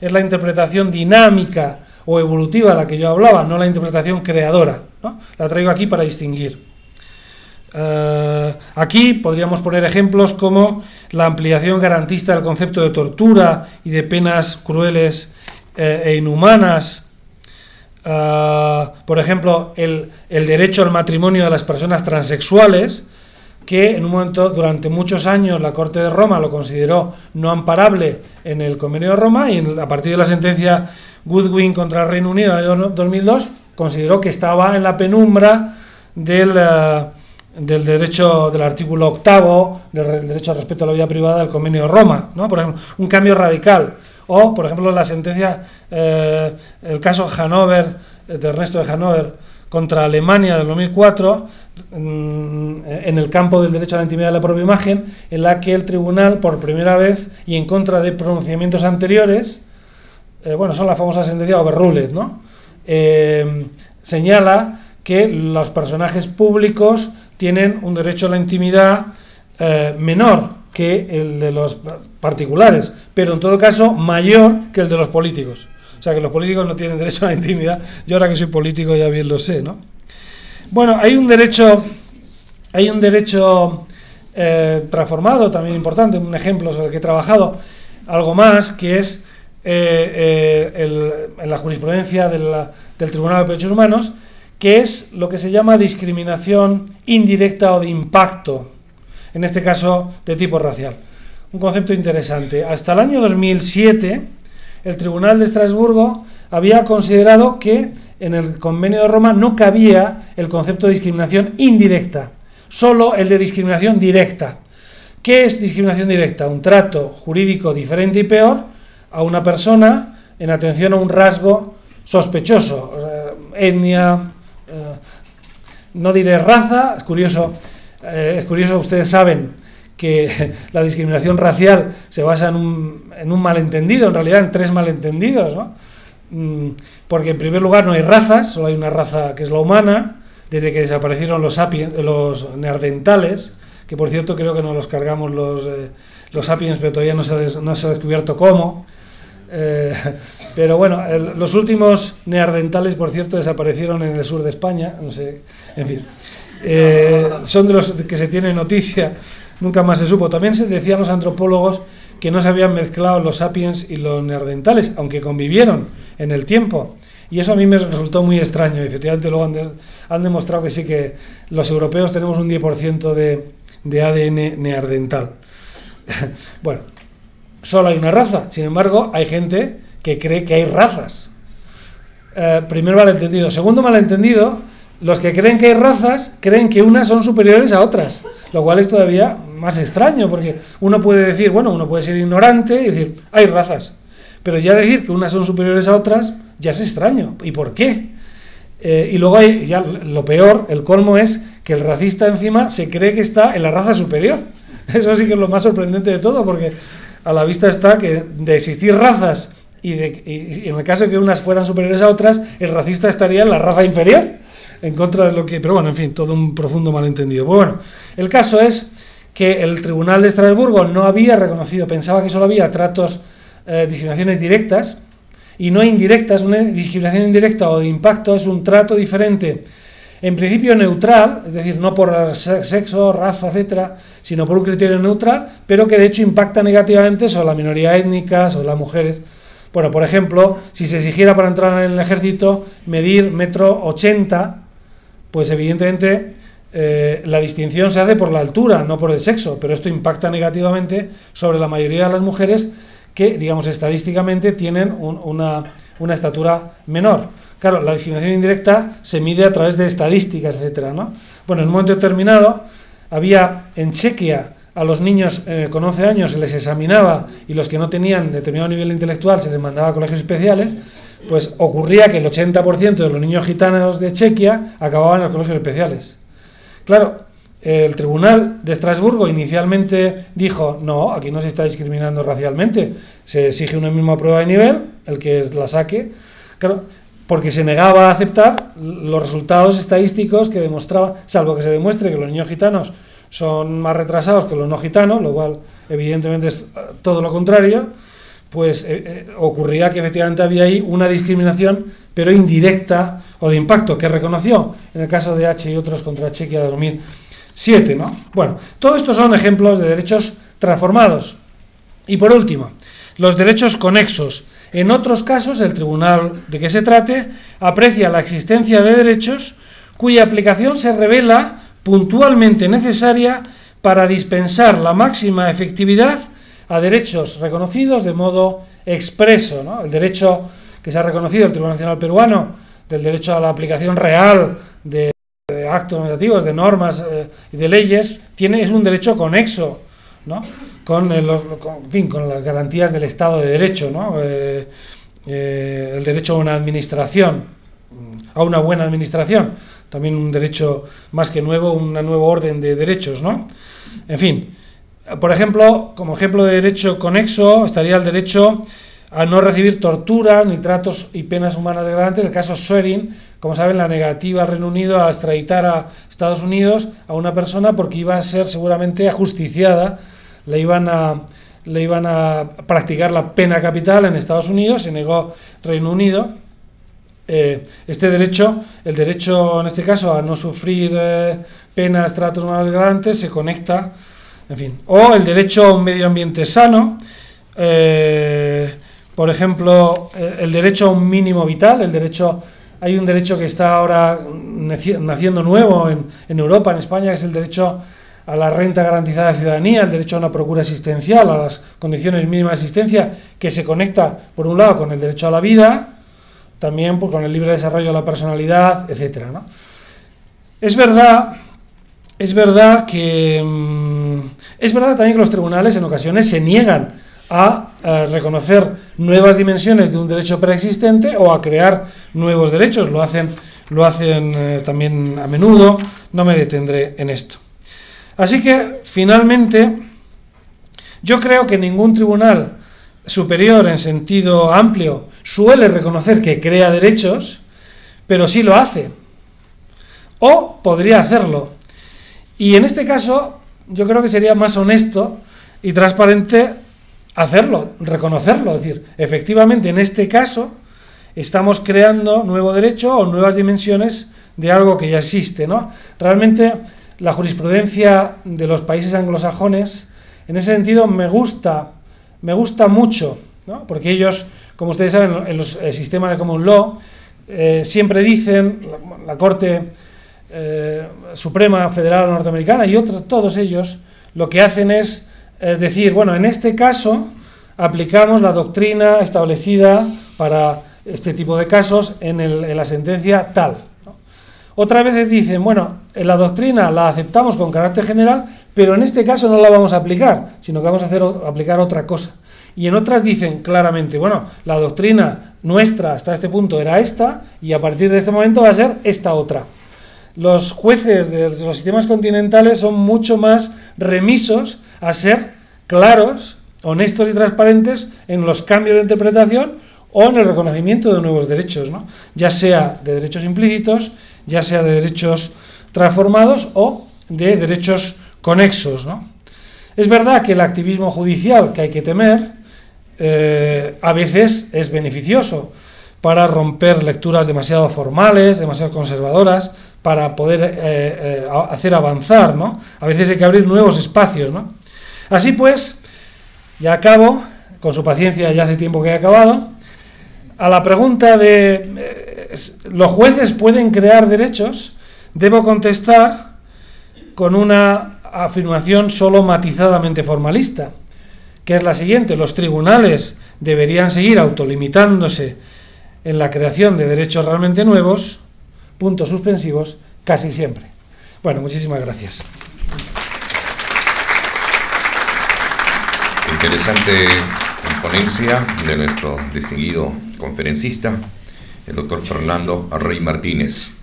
la interpretación dinámica o evolutiva de la que yo hablaba, no la interpretación creadora, ¿no? La traigo aquí para distinguir. Aquí podríamos poner ejemplos como la ampliación garantista del concepto de tortura y de penas crueles e inhumanas. Por ejemplo, el derecho al matrimonio de las personas transexuales, que en un momento, durante muchos años, la Corte de Roma lo consideró no amparable en el Convenio de Roma, y a partir de la sentencia Goodwin contra el Reino Unido en el año 2002, consideró que estaba en la penumbra del derecho, del artículo 8 del derecho al respeto a la vida privada del Convenio de Roma, ¿no? Por ejemplo, un cambio radical. O, por ejemplo, la sentencia, el caso Hannover, de Ernesto de Hannover, contra Alemania del 2004, en el campo del derecho a la intimidad de la propia imagen, en la que el tribunal, por primera vez, y en contra de pronunciamientos anteriores, son las famosas sentencias overruled, ¿no? Señala que los personajes públicos tienen un derecho a la intimidad menor que el de los particulares, pero en todo caso mayor que el de los políticos. O sea, que los políticos no tienen derecho a la intimidad. Yo ahora que soy político ya bien lo sé, ¿no? Bueno, hay un derecho transformado también importante, un ejemplo sobre el que he trabajado, algo más, que es en la jurisprudencia del Tribunal de Derechos Humanos, que es lo que se llama discriminación indirecta o de impacto, en este caso de tipo racial. Un concepto interesante. Hasta el año 2007, el Tribunal de Estrasburgo había considerado que en el Convenio de Roma no cabía el concepto de discriminación indirecta, solo el de discriminación directa. ¿Qué es discriminación directa? Un trato jurídico diferente y peor a una persona en atención a un rasgo sospechoso, etnia, no diré raza. Es curioso, ustedes saben que la discriminación racial se basa en un malentendido, en realidad en tres malentendidos, ¿no? Porque en primer lugar no hay razas, solo hay una raza que es la humana, desde que desaparecieron los neandertales, que por cierto creo que nos los cargamos los sapiens, pero todavía no se ha descubierto cómo. Pero bueno, los últimos neandertales, por cierto, desaparecieron en el sur de España, no sé, en fin. Son de los que se tiene noticia, nunca más se supo. También se decían los antropólogos que no se habían mezclado los sapiens y los neandertales, aunque convivieron en el tiempo. Y eso a mí me resultó muy extraño. Efectivamente luego han demostrado que sí, que los europeos tenemos un 10% de de ADN neandertal. Bueno, solo hay una raza, sin embargo, hay gente que cree que hay razas. Primer malentendido. Segundo malentendido, los que creen que hay razas creen que unas son superiores a otras, lo cual es todavía más extraño, porque uno puede decir, bueno, uno puede ser ignorante y decir, hay razas, pero ya decir que unas son superiores a otras ya es extraño. ¿Y por qué? Y luego hay, ya lo peor, el colmo es que el racista encima se cree que está en la raza superior. Eso sí que es lo más sorprendente de todo, porque a la vista está que de existir razas y en el caso de que unas fueran superiores a otras, el racista estaría en la raza inferior, en contra de lo que... Pero bueno, en fin, todo un profundo malentendido. Pues bueno, el caso es que el Tribunal de Estrasburgo no había reconocido, pensaba que solo había discriminaciones directas y no indirectas. Una discriminación indirecta o de impacto es un trato diferente, en principio neutral, es decir, no por sexo, raza, etcétera, sino por un criterio neutral, pero que de hecho impacta negativamente sobre la minoría étnica, sobre las mujeres. Bueno, por ejemplo, si se exigiera para entrar en el ejército medir 1,80 m, pues evidentemente la distinción se hace por la altura, no por el sexo, pero esto impacta negativamente sobre la mayoría de las mujeres que, digamos, estadísticamente tienen una estatura menor. Claro, la discriminación indirecta se mide a través de estadísticas, etcétera, ¿no? Bueno, en un momento determinado había en Chequia a los niños con 11 años se les examinaba y los que no tenían determinado nivel intelectual se les mandaba a colegios especiales. Pues ocurría que el 80% de los niños gitanos de Chequia acababan en los colegios especiales. Claro, el Tribunal de Estrasburgo inicialmente dijo, no, aquí no se está discriminando racialmente, se exige una misma prueba de nivel, el que la saque, claro, porque se negaba a aceptar los resultados estadísticos que demostraban, salvo que se demuestre que los niños gitanos son más retrasados que los no gitanos, lo cual evidentemente es todo lo contrario, pues ocurría que efectivamente había ahí una discriminación, pero indirecta o de impacto, que reconoció en el caso de H y otros contra Chequia de 2007, ¿no? Bueno, todo esto son ejemplos de derechos transformados. Y por último, los derechos conexos. En otros casos, el tribunal de que se trate aprecia la existencia de derechos cuya aplicación se revela puntualmente necesaria para dispensar la máxima efectividad a derechos reconocidos de modo expreso, ¿no? El derecho que se ha reconocido el Tribunal Nacional Peruano, del derecho a la aplicación real de actos normativos, de normas y de leyes, es un derecho conexo, ¿no? Con las garantías del Estado de Derecho, ¿no? El derecho a una administración, a una buena administración, también un derecho más que nuevo, un nuevo orden de derechos, ¿no? En fin, por ejemplo, como ejemplo de derecho conexo estaría el derecho a no recibir tortura ni tratos y penas humanas degradantes. El caso Schwerin, como saben, la negativa al Reino Unido a extraditar a Estados Unidos a una persona porque iba a ser seguramente ajusticiada, le iban a practicar la pena capital en Estados Unidos, se negó Reino Unido. Este derecho, el derecho en este caso a no sufrir penas, tratos humanos degradantes, se conecta, en fin. O el derecho a un medio ambiente sano, por ejemplo, el derecho a un mínimo vital, hay un derecho que está ahora naciendo nuevo en Europa, en España, que es el derecho a la renta garantizada de ciudadanía, el derecho a una procura asistencial, a las condiciones mínimas de asistencia, que se conecta, por un lado, con el derecho a la vida, también con el libre desarrollo de la personalidad, etcétera, ¿no? Es verdad también que los tribunales en ocasiones se niegan a reconocer nuevas dimensiones de un derecho preexistente o a crear nuevos derechos. Lo hacen también a menudo. No me detendré en esto. Así que, finalmente, yo creo que ningún tribunal superior en sentido amplio suele reconocer que crea derechos, pero sí lo hace. O podría hacerlo. Y en este caso, yo creo que sería más honesto y transparente hacerlo, reconocerlo, es decir, efectivamente en este caso estamos creando nuevo derecho o nuevas dimensiones de algo que ya existe, ¿no? Realmente la jurisprudencia de los países anglosajones, en ese sentido me gusta mucho, ¿no? Porque ellos, como ustedes saben, en los sistemas de common law siempre dicen, la Corte Suprema Federal Norteamericana y otros, todos ellos, lo que hacen es decir, bueno, en este caso aplicamos la doctrina establecida para este tipo de casos en la sentencia tal, ¿no? Otras veces dicen, bueno, en la doctrina la aceptamos con carácter general, pero en este caso no la vamos a aplicar, sino que vamos a aplicar otra cosa. Y en otras dicen claramente, bueno, la doctrina nuestra hasta este punto era esta, y a partir de este momento va a ser esta otra. Los jueces de los sistemas continentales son mucho más remisos a ser claros, honestos y transparentes en los cambios de interpretación o en el reconocimiento de nuevos derechos, ¿no? Ya sea de derechos implícitos, ya sea de derechos transformados o de derechos conexos, ¿no? Es verdad que el activismo judicial, que hay que temer, a veces es beneficioso para romper lecturas demasiado formales, demasiado conservadoras, para poder hacer avanzar, ¿no? A veces hay que abrir nuevos espacios, ¿no? Así pues, ya acabo, con su paciencia ya hace tiempo que he acabado. A la pregunta de ¿los jueces pueden crear derechos?, debo contestar con una afirmación solo matizadamente formalista, que es la siguiente: los tribunales deberían seguir autolimitándose en la creación de derechos realmente nuevos, puntos suspensivos, casi siempre. Bueno, muchísimas gracias. Interesante ponencia de nuestro distinguido conferencista, el doctor Fernando Rey Martínez.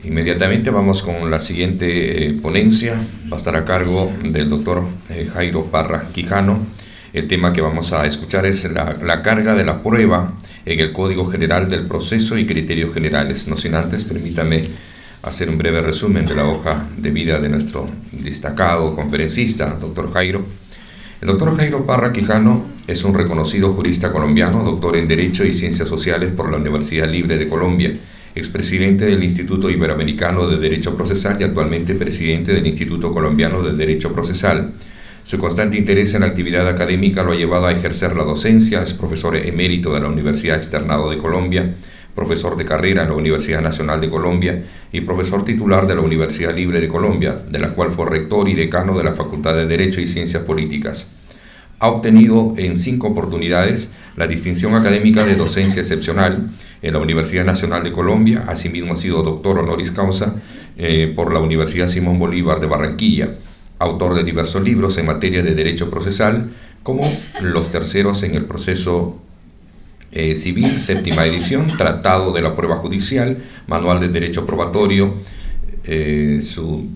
Inmediatamente vamos con la siguiente ponencia. Va a estar a cargo del doctor Jairo Parra Quijano. El tema que vamos a escuchar es la carga de la prueba en el Código General del Proceso y Criterios Generales. No sin antes, permítame hacer un breve resumen de la hoja de vida de nuestro destacado conferencista, doctor Jairo. El doctor Jairo Parra Quijano es un reconocido jurista colombiano, doctor en Derecho y Ciencias Sociales por la Universidad Libre de Colombia, expresidente del Instituto Iberoamericano de Derecho Procesal y actualmente presidente del Instituto Colombiano de Derecho Procesal. Su constante interés en la actividad académica lo ha llevado a ejercer la docencia. Es profesor emérito de la Universidad Externado de Colombia, profesor de carrera en la Universidad Nacional de Colombia y profesor titular de la Universidad Libre de Colombia, de la cual fue rector y decano de la Facultad de Derecho y Ciencias Políticas. Ha obtenido en 5 oportunidades la distinción académica de docencia excepcional en la Universidad Nacional de Colombia. Asimismo ha sido doctor honoris causa por la Universidad Simón Bolívar de Barranquilla, autor de diversos libros en materia de derecho procesal, como los terceros en el proceso civil, 7ª edición, Tratado de la Prueba Judicial, Manual de Derecho Probatorio, su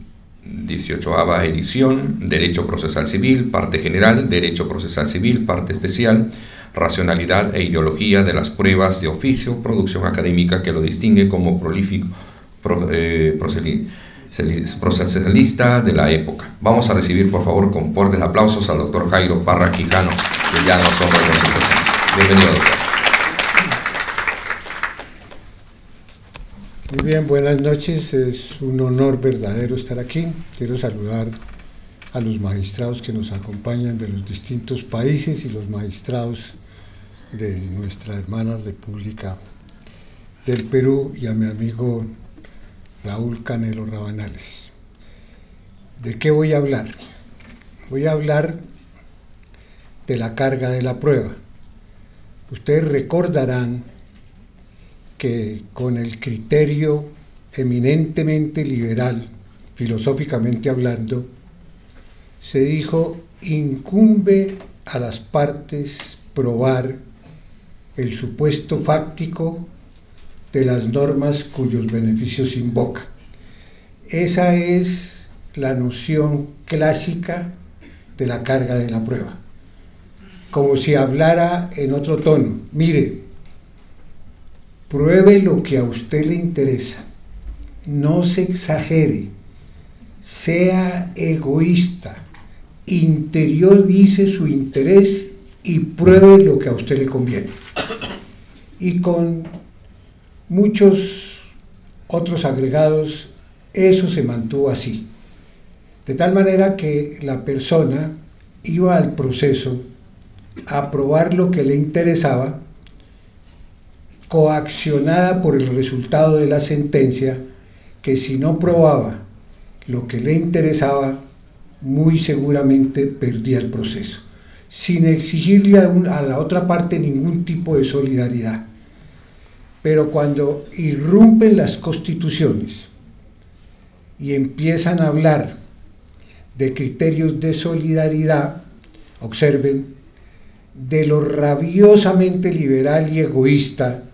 18ª edición, Derecho Procesal Civil, Parte General, Derecho Procesal Civil, Parte Especial, Racionalidad e Ideología de las Pruebas de Oficio, producción académica que lo distingue como prolífico procesalista de la época. Vamos a recibir, por favor, con fuertes aplausos al doctor Jairo Parra Quijano, que ya nos honra con su presencia. Bienvenido, doctor. Muy bien, buenas noches, es un honor verdadero estar aquí. Quiero saludar a los magistrados que nos acompañan de los distintos países y los magistrados de nuestra hermana República del Perú y a mi amigo Raúl Canelo Rabanales. ¿De qué voy a hablar? Voy a hablar de la carga de la prueba. Ustedes recordarán que con el criterio eminentemente liberal, filosóficamente hablando, se dijo: incumbe a las partes probar el supuesto fáctico de las normas cuyos beneficios invoca. Esa es la noción clásica de la carga de la prueba. Como si hablara en otro tono: mire, pruebe lo que a usted le interesa, no se exagere, sea egoísta, interiorice su interés y pruebe lo que a usted le conviene. Y con muchos otros agregados, eso se mantuvo así. De tal manera que la persona iba al proceso a probar lo que le interesaba, coaccionada por el resultado de la sentencia, que si no probaba lo que le interesaba, muy seguramente perdía el proceso, sin exigirle a la otra parte ningún tipo de solidaridad. Pero cuando irrumpen las constituciones y empiezan a hablar de criterios de solidaridad, observen, de lo rabiosamente liberal y egoísta,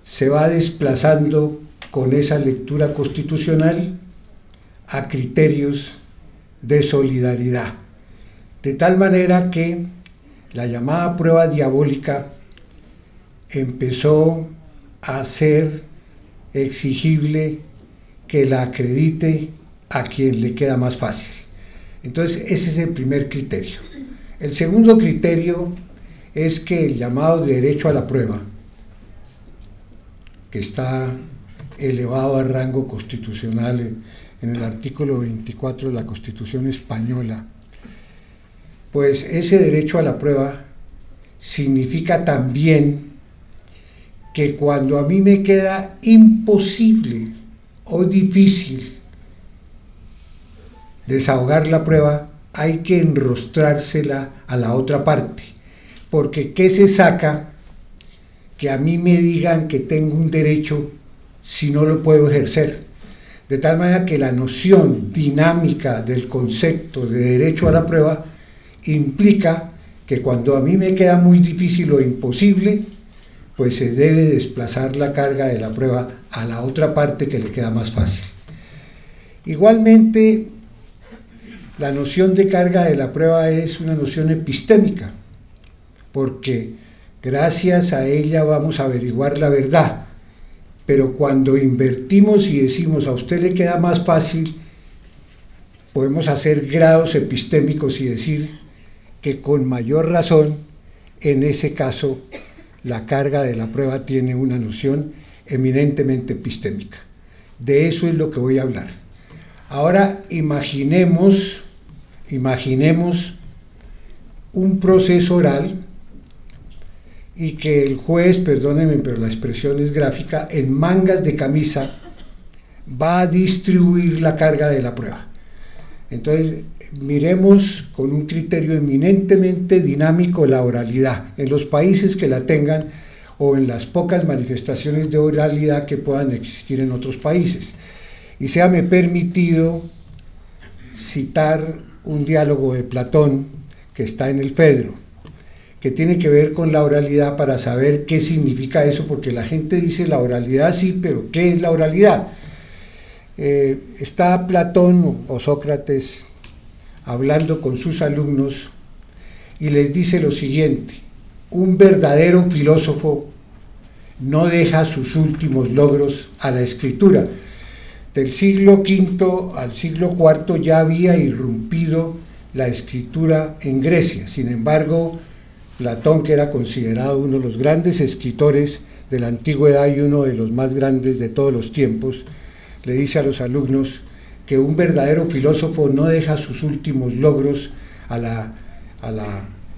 se va desplazando con esa lectura constitucional a criterios de solidaridad, de tal manera que la llamada prueba diabólica empezó a ser exigible que la acredite a quien le queda más fácil. Entonces ese es el primer criterio. El segundo criterio es que el llamado derecho a la prueba, que está elevado a rango constitucional en el artículo 24 de la Constitución española, pues ese derecho a la prueba significa también que cuando a mí me queda imposible o difícil desahogar la prueba, hay que enrostrársela a la otra parte, porque ¿qué se saca que a mí me digan que tengo un derecho si no lo puedo ejercer? De tal manera que la noción dinámica del concepto de derecho a la prueba implica que cuando a mí me queda muy difícil o imposible, pues se debe desplazar la carga de la prueba a la otra parte que le queda más fácil. Igualmente, la noción de carga de la prueba es una noción epistémica, porque gracias a ella vamos a averiguar la verdad, pero cuando invertimos y decimos a usted le queda más fácil, podemos hacer grados epistémicos y decir que con mayor razón, en ese caso, la carga de la prueba tiene una noción eminentemente epistémica. De eso es lo que voy a hablar. Ahora imaginemos un proceso oral y que el juez, perdónenme, pero la expresión es gráfica, en mangas de camisa va a distribuir la carga de la prueba. Entonces, miremos con un criterio eminentemente dinámico la oralidad, en los países que la tengan o en las pocas manifestaciones de oralidad que puedan existir en otros países. Y séame permitido citar un diálogo de Platón que está en el Fedro, que tiene que ver con la oralidad para saber qué significa eso, porque la gente dice la oralidad sí, pero ¿qué es la oralidad? Está Platón o Sócrates hablando con sus alumnos y les dice lo siguiente: un verdadero filósofo no deja sus últimos logros a la escritura. Del siglo V al siglo IV ya había irrumpido la escritura en Grecia. Sin embargo, Platón, que era considerado uno de los grandes escritores de la antigüedad y uno de los más grandes de todos los tiempos, le dice a los alumnos que un verdadero filósofo no deja sus últimos logros a la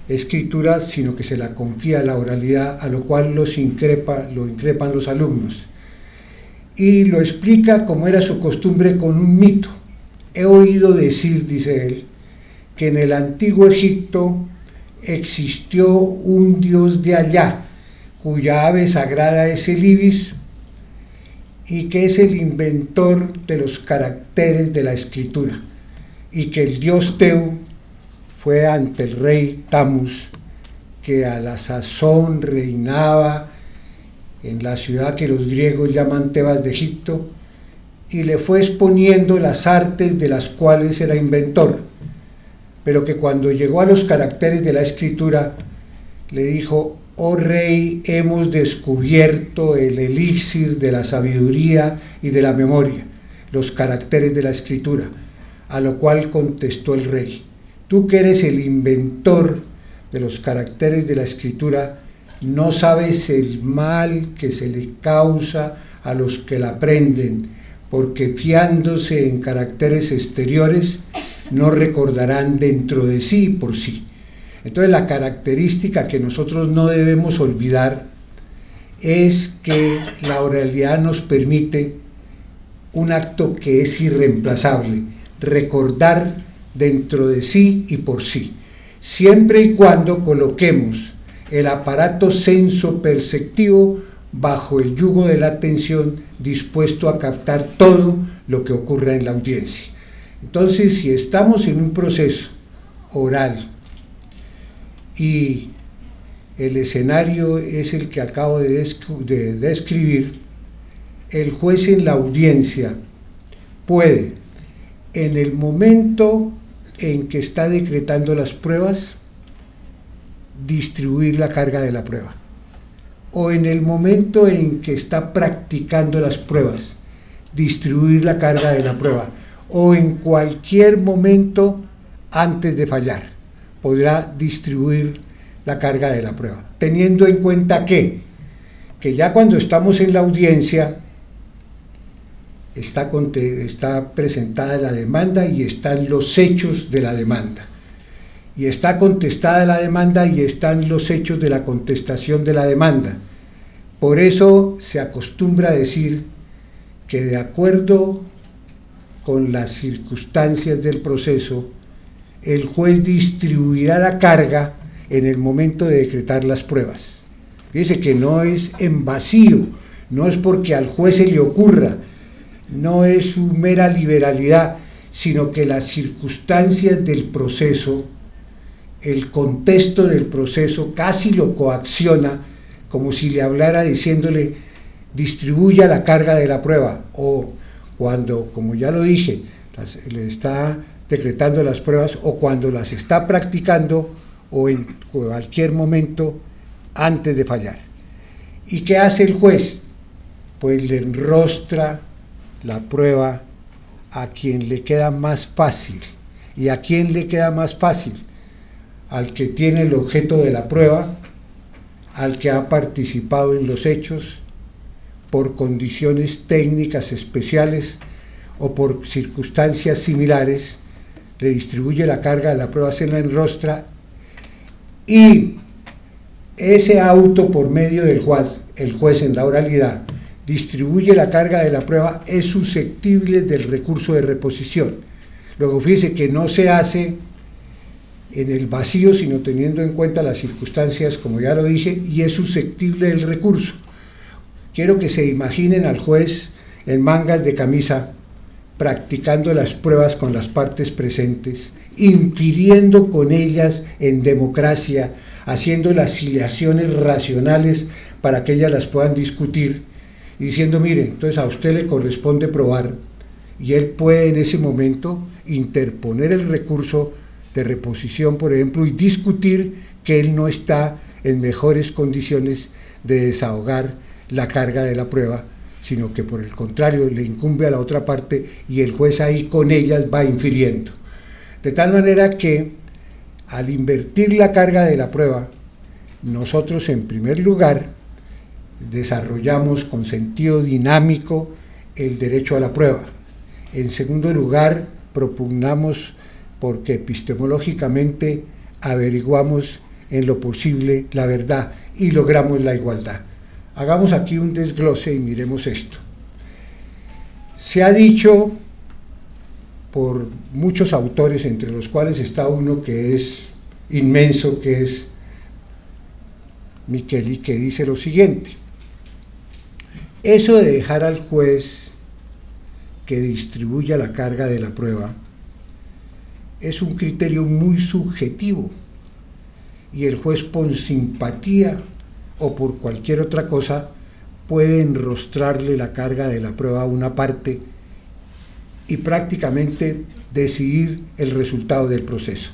escritura, sino que se la confía a la oralidad, a lo cual lo increpan los alumnos. Y lo explica, como era su costumbre, con un mito. He oído decir, dice él, que en el antiguo Egipto existió un dios de allá, cuya ave sagrada es el ibis, y que es el inventor de los caracteres de la escritura, y que el dios Teu fue ante el rey Tamus, que a la sazón reinaba en la ciudad que los griegos llaman Tebas de Egipto, y le fue exponiendo las artes de las cuales era inventor, pero que cuando llegó a los caracteres de la escritura, le dijo: oh rey, hemos descubierto el elixir de la sabiduría y de la memoria, los caracteres de la escritura. A lo cual contestó el rey: tú que eres el inventor de los caracteres de la escritura, no sabes el mal que se le causa a los que la aprenden, porque fiándose en caracteres exteriores, no recordarán dentro de sí por sí. Entonces, la característica que nosotros no debemos olvidar es que la oralidad nos permite un acto que es irreemplazable, recordar dentro de sí y por sí, siempre y cuando coloquemos el aparato senso-perceptivo bajo el yugo de la atención, dispuesto a captar todo lo que ocurra en la audiencia. Entonces, si estamos en un proceso oral y el escenario es el que acabo de describir, el juez en la audiencia puede, en el momento en que está decretando las pruebas, distribuir la carga de la prueba, o en el momento en que está practicando las pruebas, distribuir la carga de la prueba, o en cualquier momento antes de fallar, podrá distribuir la carga de la prueba, teniendo en cuenta que ya cuando estamos en la audiencia está presentada la demanda y están los hechos de la demanda, y está contestada la demanda y están los hechos de la contestación de la demanda. Por eso se acostumbra a decir que, de acuerdo con las circunstancias del proceso, el juez distribuirá la carga en el momento de decretar las pruebas. Fíjese que no es en vacío, no es porque al juez se le ocurra, no es su mera liberalidad, sino que las circunstancias del proceso, el contexto del proceso casi lo coacciona, como si le hablara diciéndole distribuya la carga de la prueba, o cuando, como ya lo dije, le está decretando las pruebas, o cuando las está practicando, o en cualquier momento antes de fallar. ¿Y qué hace el juez? Pues le enrostra la prueba a quien le queda más fácil. ¿Y a quién le queda más fácil? Al que tiene el objeto de la prueba, al que ha participado en los hechos, por condiciones técnicas especiales o por circunstancias similares, le distribuye la carga de la prueba, se la enrostra, y ese auto, por medio del juez, el juez en la oralidad distribuye la carga de la prueba, es susceptible del recurso de reposición. Luego fíjese que no se hace en el vacío, sino teniendo en cuenta las circunstancias, como ya lo dije, y es susceptible del recurso. Quiero que se imaginen al juez en mangas de camisa, practicando las pruebas con las partes presentes, infiriendo con ellas en democracia, haciendo las alegaciones racionales para que ellas las puedan discutir, y diciendo, mire, entonces a usted le corresponde probar, y él puede en ese momento interponer el recurso de reposición, por ejemplo, y discutir que él no está en mejores condiciones de desahogar la carga de la prueba, sino que por el contrario le incumbe a la otra parte, y el juez ahí con ellas va infiriendo. De tal manera que al invertir la carga de la prueba, nosotros en primer lugar desarrollamos con sentido dinámico el derecho a la prueba. En segundo lugar, propugnamos porque epistemológicamente averiguamos en lo posible la verdad y logramos la igualdad. Hagamos aquí un desglose y miremos esto. Se ha dicho por muchos autores, entre los cuales está uno que es inmenso, que es Micheli, que dice lo siguiente: eso de dejar al juez que distribuya la carga de la prueba es un criterio muy subjetivo, y el juez, por simpatía o por cualquier otra cosa, puede enrostrarle la carga de la prueba a una parte y prácticamente decidir el resultado del proceso.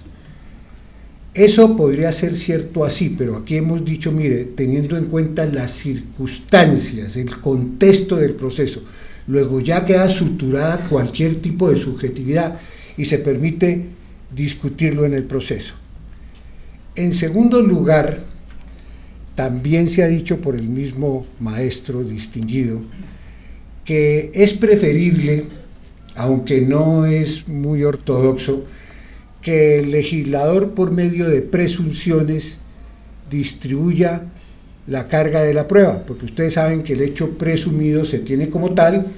Eso podría ser cierto así, pero aquí hemos dicho, mire, teniendo en cuenta las circunstancias, el contexto del proceso, luego ya queda suturada cualquier tipo de subjetividad y se permite discutirlo en el proceso. En segundo lugar, también se ha dicho por el mismo maestro distinguido que es preferible, aunque no es muy ortodoxo, que el legislador, por medio de presunciones, distribuya la carga de la prueba, porque ustedes saben que el hecho presumido se tiene como tal,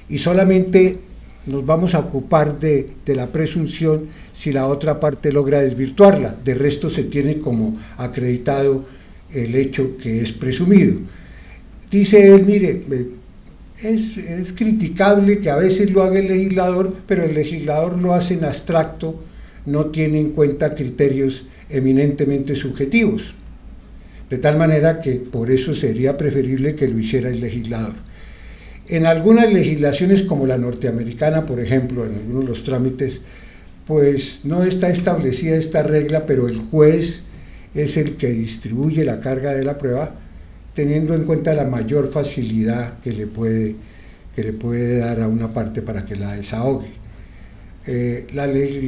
y solamente nos vamos a ocupar de la presunción si la otra parte logra desvirtuarla. De resto se tiene como acreditado el hecho que es presumido. Dice él, mire, es criticable que a veces lo haga el legislador, pero el legislador lo hace en abstracto, no tiene en cuenta criterios eminentemente subjetivos, de tal manera que por eso sería preferible que lo hiciera el legislador. En algunas legislaciones como la norteamericana, por ejemplo, en algunos de los trámites, pues no está establecida esta regla, pero el juez es el que distribuye la carga de la prueba, teniendo en cuenta la mayor facilidad que le puede dar a una parte para que la desahogue. La ley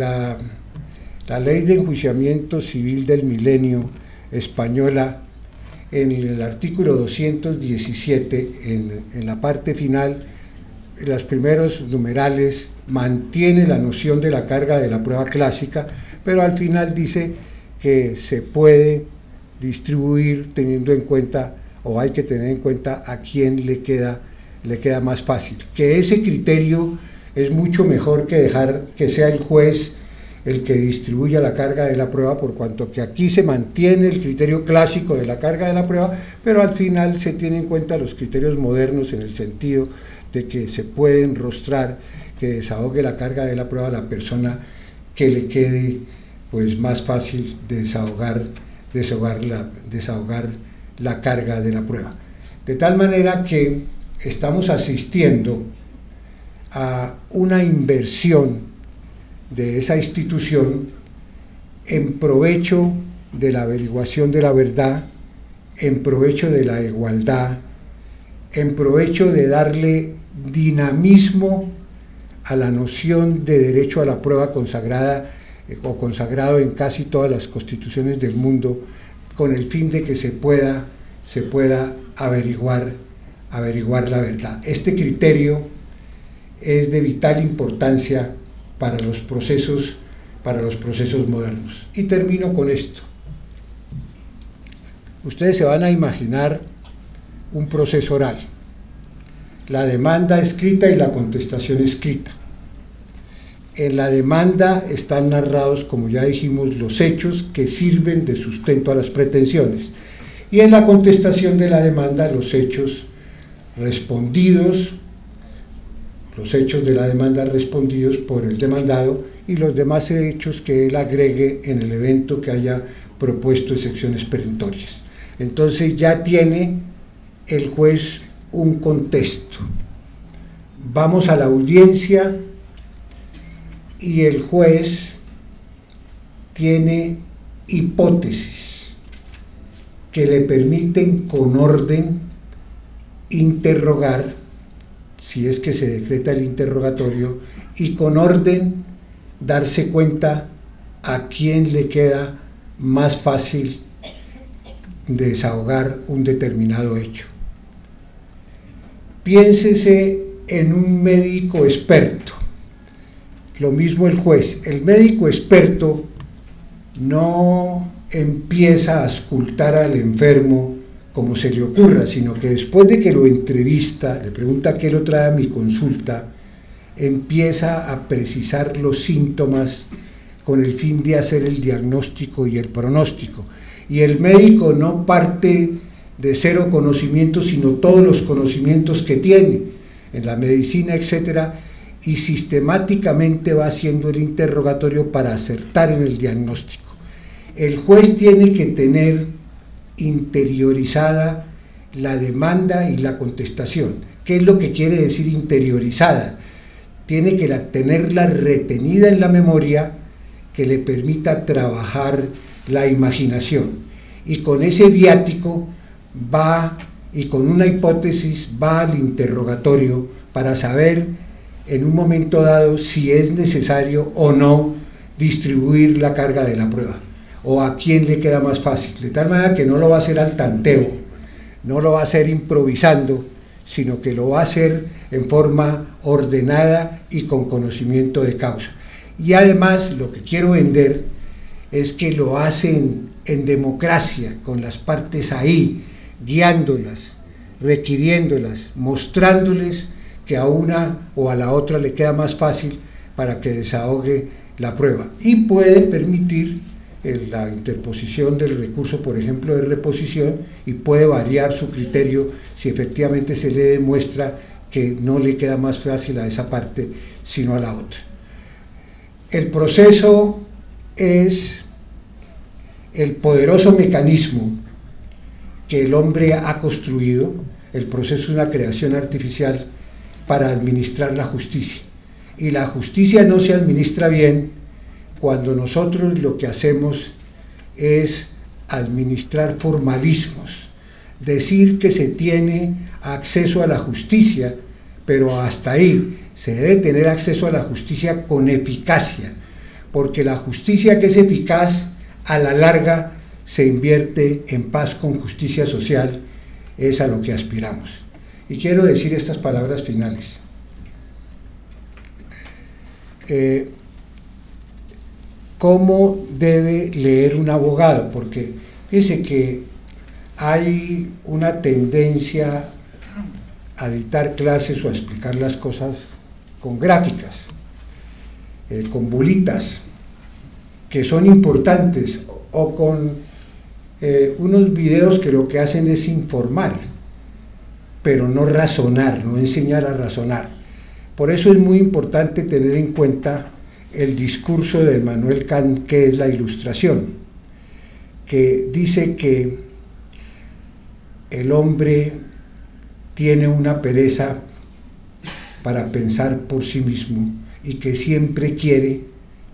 de enjuiciamiento civil del milenio española, en el artículo 217, en la parte final, los primeros numerales, mantiene la noción de la carga de la prueba clásica, pero al final dice que se puede distribuir teniendo en cuenta, o hay que tener en cuenta a quién le queda más fácil. Que ese criterio es mucho mejor que dejar que sea el juez el que distribuya la carga de la prueba, por cuanto que aquí se mantiene el criterio clásico de la carga de la prueba, pero al final se tienen en cuenta los criterios modernos en el sentido de que se puede enrostrar que desahogue la carga de la prueba a la persona que le quede pues más fácil desahogar la carga de la prueba. De tal manera que estamos asistiendo a una inversión de esa institución en provecho de la averiguación de la verdad, en provecho de la igualdad, en provecho de darle dinamismo a la noción de derecho a la prueba consagrada o consagrado en casi todas las constituciones del mundo, con el fin de que se pueda averiguar la verdad. Este criterio es de vital importancia para los procesos modernos. Y termino con esto. Ustedes se van a imaginar un proceso oral, la demanda escrita y la contestación escrita. En la demanda están narrados, como ya dijimos, los hechos que sirven de sustento a las pretensiones, y en la contestación de la demanda los hechos respondidos, los hechos de la demanda respondidos por el demandado y los demás hechos que él agregue en el evento que haya propuesto excepciones perentorias. Entonces ya tiene el juez un contexto. Vamos a la audiencia y el juez tiene hipótesis que le permiten con orden interrogar, si es que se decreta el interrogatorio, y con orden darse cuenta a quién le queda más fácil desahogar un determinado hecho. Piénsese en un médico experto, lo mismo el juez. El médico experto no empieza a auscultar al enfermo como se le ocurra, sino que después de que lo entrevista, le pregunta qué lo trae a mi consulta, empieza a precisar los síntomas con el fin de hacer el diagnóstico y el pronóstico. Y el médico no parte de cero conocimiento, sino todos los conocimientos que tiene en la medicina, etcétera, y sistemáticamente va haciendo el interrogatorio para acertar en el diagnóstico. El juez tiene que tener interiorizada la demanda y la contestación. ¿Qué es lo que quiere decir interiorizada? Tiene que tenerla retenida en la memoria, que le permita trabajar la imaginación, y con ese viático va, y con una hipótesis va al interrogatorio para saber en un momento dado si es necesario o no distribuir la carga de la prueba, o a quién le queda más fácil, de tal manera que no lo va a hacer al tanteo, no lo va a hacer improvisando, sino que lo va a hacer en forma ordenada y con conocimiento de causa. Y además lo que quiero vender es que lo hacen en democracia, con las partes ahí, guiándolas, requiriéndolas, mostrándoles que a una o a la otra le queda más fácil para que desahogue la prueba, y puede permitir la interposición del recurso, por ejemplo, de reposición, y puede variar su criterio si efectivamente se le demuestra que no le queda más fácil a esa parte sino a la otra. El proceso es el poderoso mecanismo que el hombre ha construido. El proceso es una creación artificial para administrar la justicia, y la justicia no se administra bien cuando nosotros lo que hacemos es administrar formalismos, decir que se tiene acceso a la justicia, pero hasta ahí. Se debe tener acceso a la justicia con eficacia, porque la justicia que es eficaz a la larga se invierte en paz con justicia social, es a lo que aspiramos. Y quiero decir estas palabras finales. ¿Cómo debe leer un abogado? Porque fíjense que hay una tendencia a dictar clases o a explicar las cosas con gráficas, con bolitas, que son importantes, o con unos videos que lo que hacen es informar, pero no razonar, no enseñar a razonar. Por eso es muy importante tener en cuenta el discurso de Immanuel Kant, que es la Ilustración, que dice que el hombre tiene una pereza para pensar por sí mismo y que siempre quiere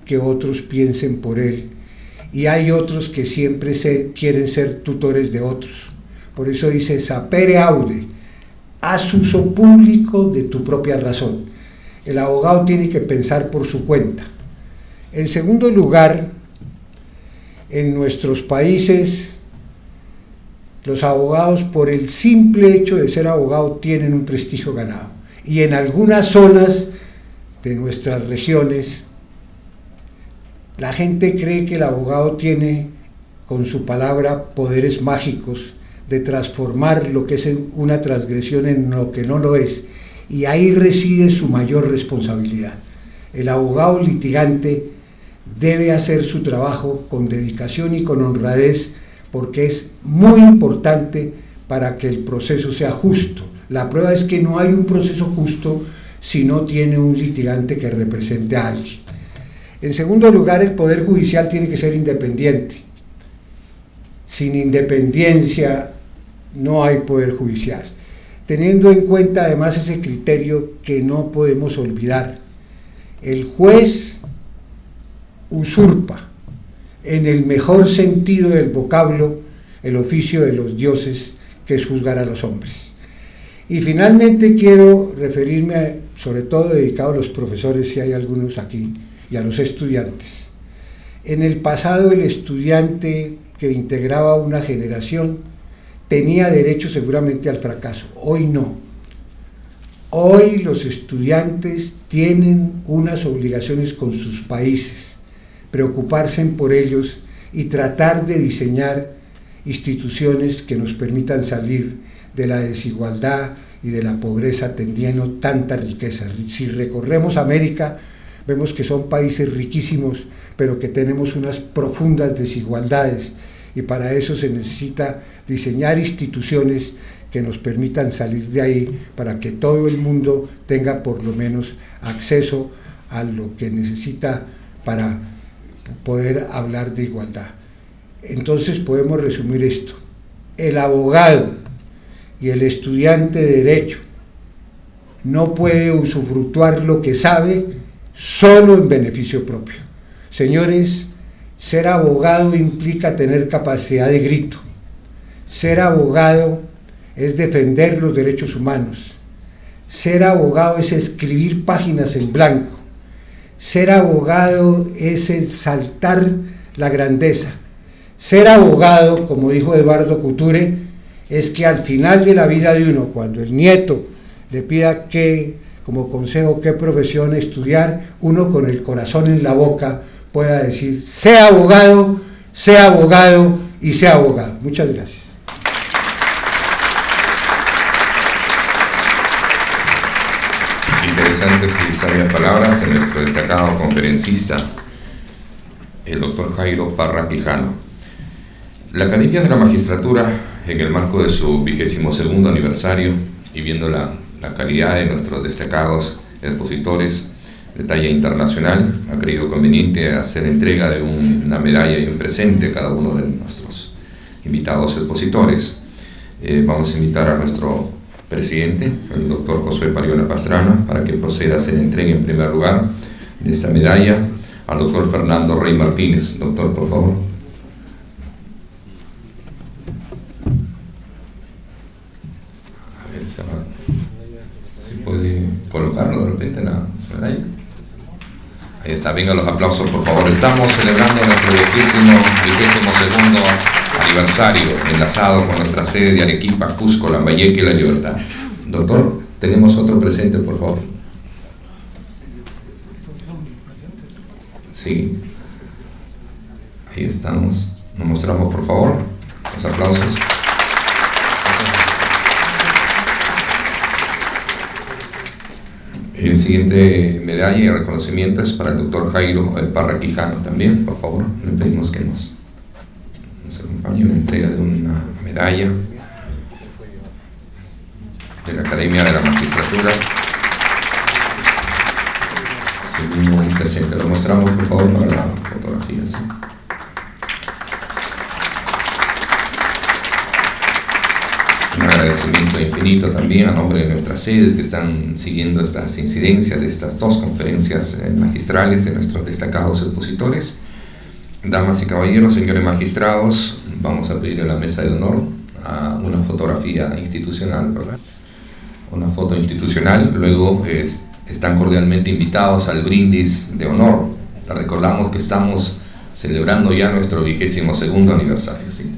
que otros piensen por él, y hay otros que siempre quieren ser tutores de otros. Por eso dice: sapere aude, haz uso público de tu propia razón. El abogado tiene que pensar por su cuenta. En segundo lugar, en nuestros países, los abogados, por el simple hecho de ser abogado, tienen un prestigio ganado, y en algunas zonas de nuestras regiones la gente cree que el abogado tiene con su palabra poderes mágicos de transformar lo que es una transgresión en lo que no lo es, y ahí reside su mayor responsabilidad. El abogado litigante debe hacer su trabajo con dedicación y con honradez, porque es muy importante para que el proceso sea justo. La prueba es que no hay un proceso justo si no tiene un litigante que represente a alguien. En segundo lugar, el Poder Judicial tiene que ser independiente. Sin independencia no hay Poder Judicial. Teniendo en cuenta además ese criterio que no podemos olvidar: el juez usurpa, en el mejor sentido del vocablo, el oficio de los dioses, que es juzgar a los hombres. Y finalmente quiero referirme, sobre todo dedicado a los profesores, si hay algunos aquí, y a los estudiantes. En el pasado, el estudiante que integraba una generación tenía derecho seguramente al fracaso. Hoy no. Hoy los estudiantes tienen unas obligaciones con sus países, preocuparse por ellos y tratar de diseñar instituciones que nos permitan salir de la desigualdad y de la pobreza, teniendo tanta riqueza. Si recorremos América, vemos que son países riquísimos, pero que tenemos unas profundas desigualdades, y para eso se necesita diseñar instituciones que nos permitan salir de ahí, para que todo el mundo tenga por lo menos acceso a lo que necesita para poder hablar de igualdad. Entonces podemos resumir esto: el abogado y el estudiante de Derecho no puede usufructuar lo que sabe solo en beneficio propio. Señores, ser abogado implica tener capacidad de grito. Ser abogado es defender los derechos humanos. Ser abogado es escribir páginas en blanco. Ser abogado es exaltar la grandeza. Ser abogado, como dijo Eduardo Couture, es que al final de la vida de uno, cuando el nieto le pida como consejo qué profesión estudiar, uno con el corazón en la boca pueda decir: sea abogado y sea abogado. Muchas gracias. interesantes y sabias palabras de nuestro destacado conferencista, el doctor Jairo Parra Quijano. La Academia de la Magistratura, en el marco de su 22º aniversario y viendo la calidad de nuestros destacados expositores de talla internacional, ha creído conveniente hacer entrega de una medalla y un presente a cada uno de nuestros invitados expositores. Vamos a invitar a nuestro presidente, el doctor Josué Pariona Pastrana, para que proceda a hacer entrega en primer lugar de esta medalla al doctor Fernando Rey Martínez. Doctor, por favor. A ver si puede colocarlo de repente en la medalla. Ahí está, venga los aplausos por favor. Estamos celebrando nuestro 22º aniversario, enlazado con nuestra sede de Arequipa, Cusco, Lambayeque y La Libertad. Doctor, tenemos otro presente, por favor. Sí, ahí estamos. Nos mostramos, por favor, los aplausos. El siguiente medalla y reconocimiento es para el doctor Jairo Parra Quijano también, por favor. Le pedimos que nos acompañe en la entrega de una medalla de la Academia de la Magistratura. Segundo un presente, lo mostramos por favor para la fotografía. ¿Sí? Un agradecimiento infinito también a nombre de nuestras sedes que están siguiendo estas incidencias de estas dos conferencias magistrales de nuestros destacados expositores. Damas y caballeros, señores magistrados, vamos a pedir a la mesa de honor a una fotografía institucional, ¿verdad? Una foto institucional. Luego están cordialmente invitados al brindis de honor. Les recordamos que estamos celebrando ya nuestro 22º aniversario, ¿sí?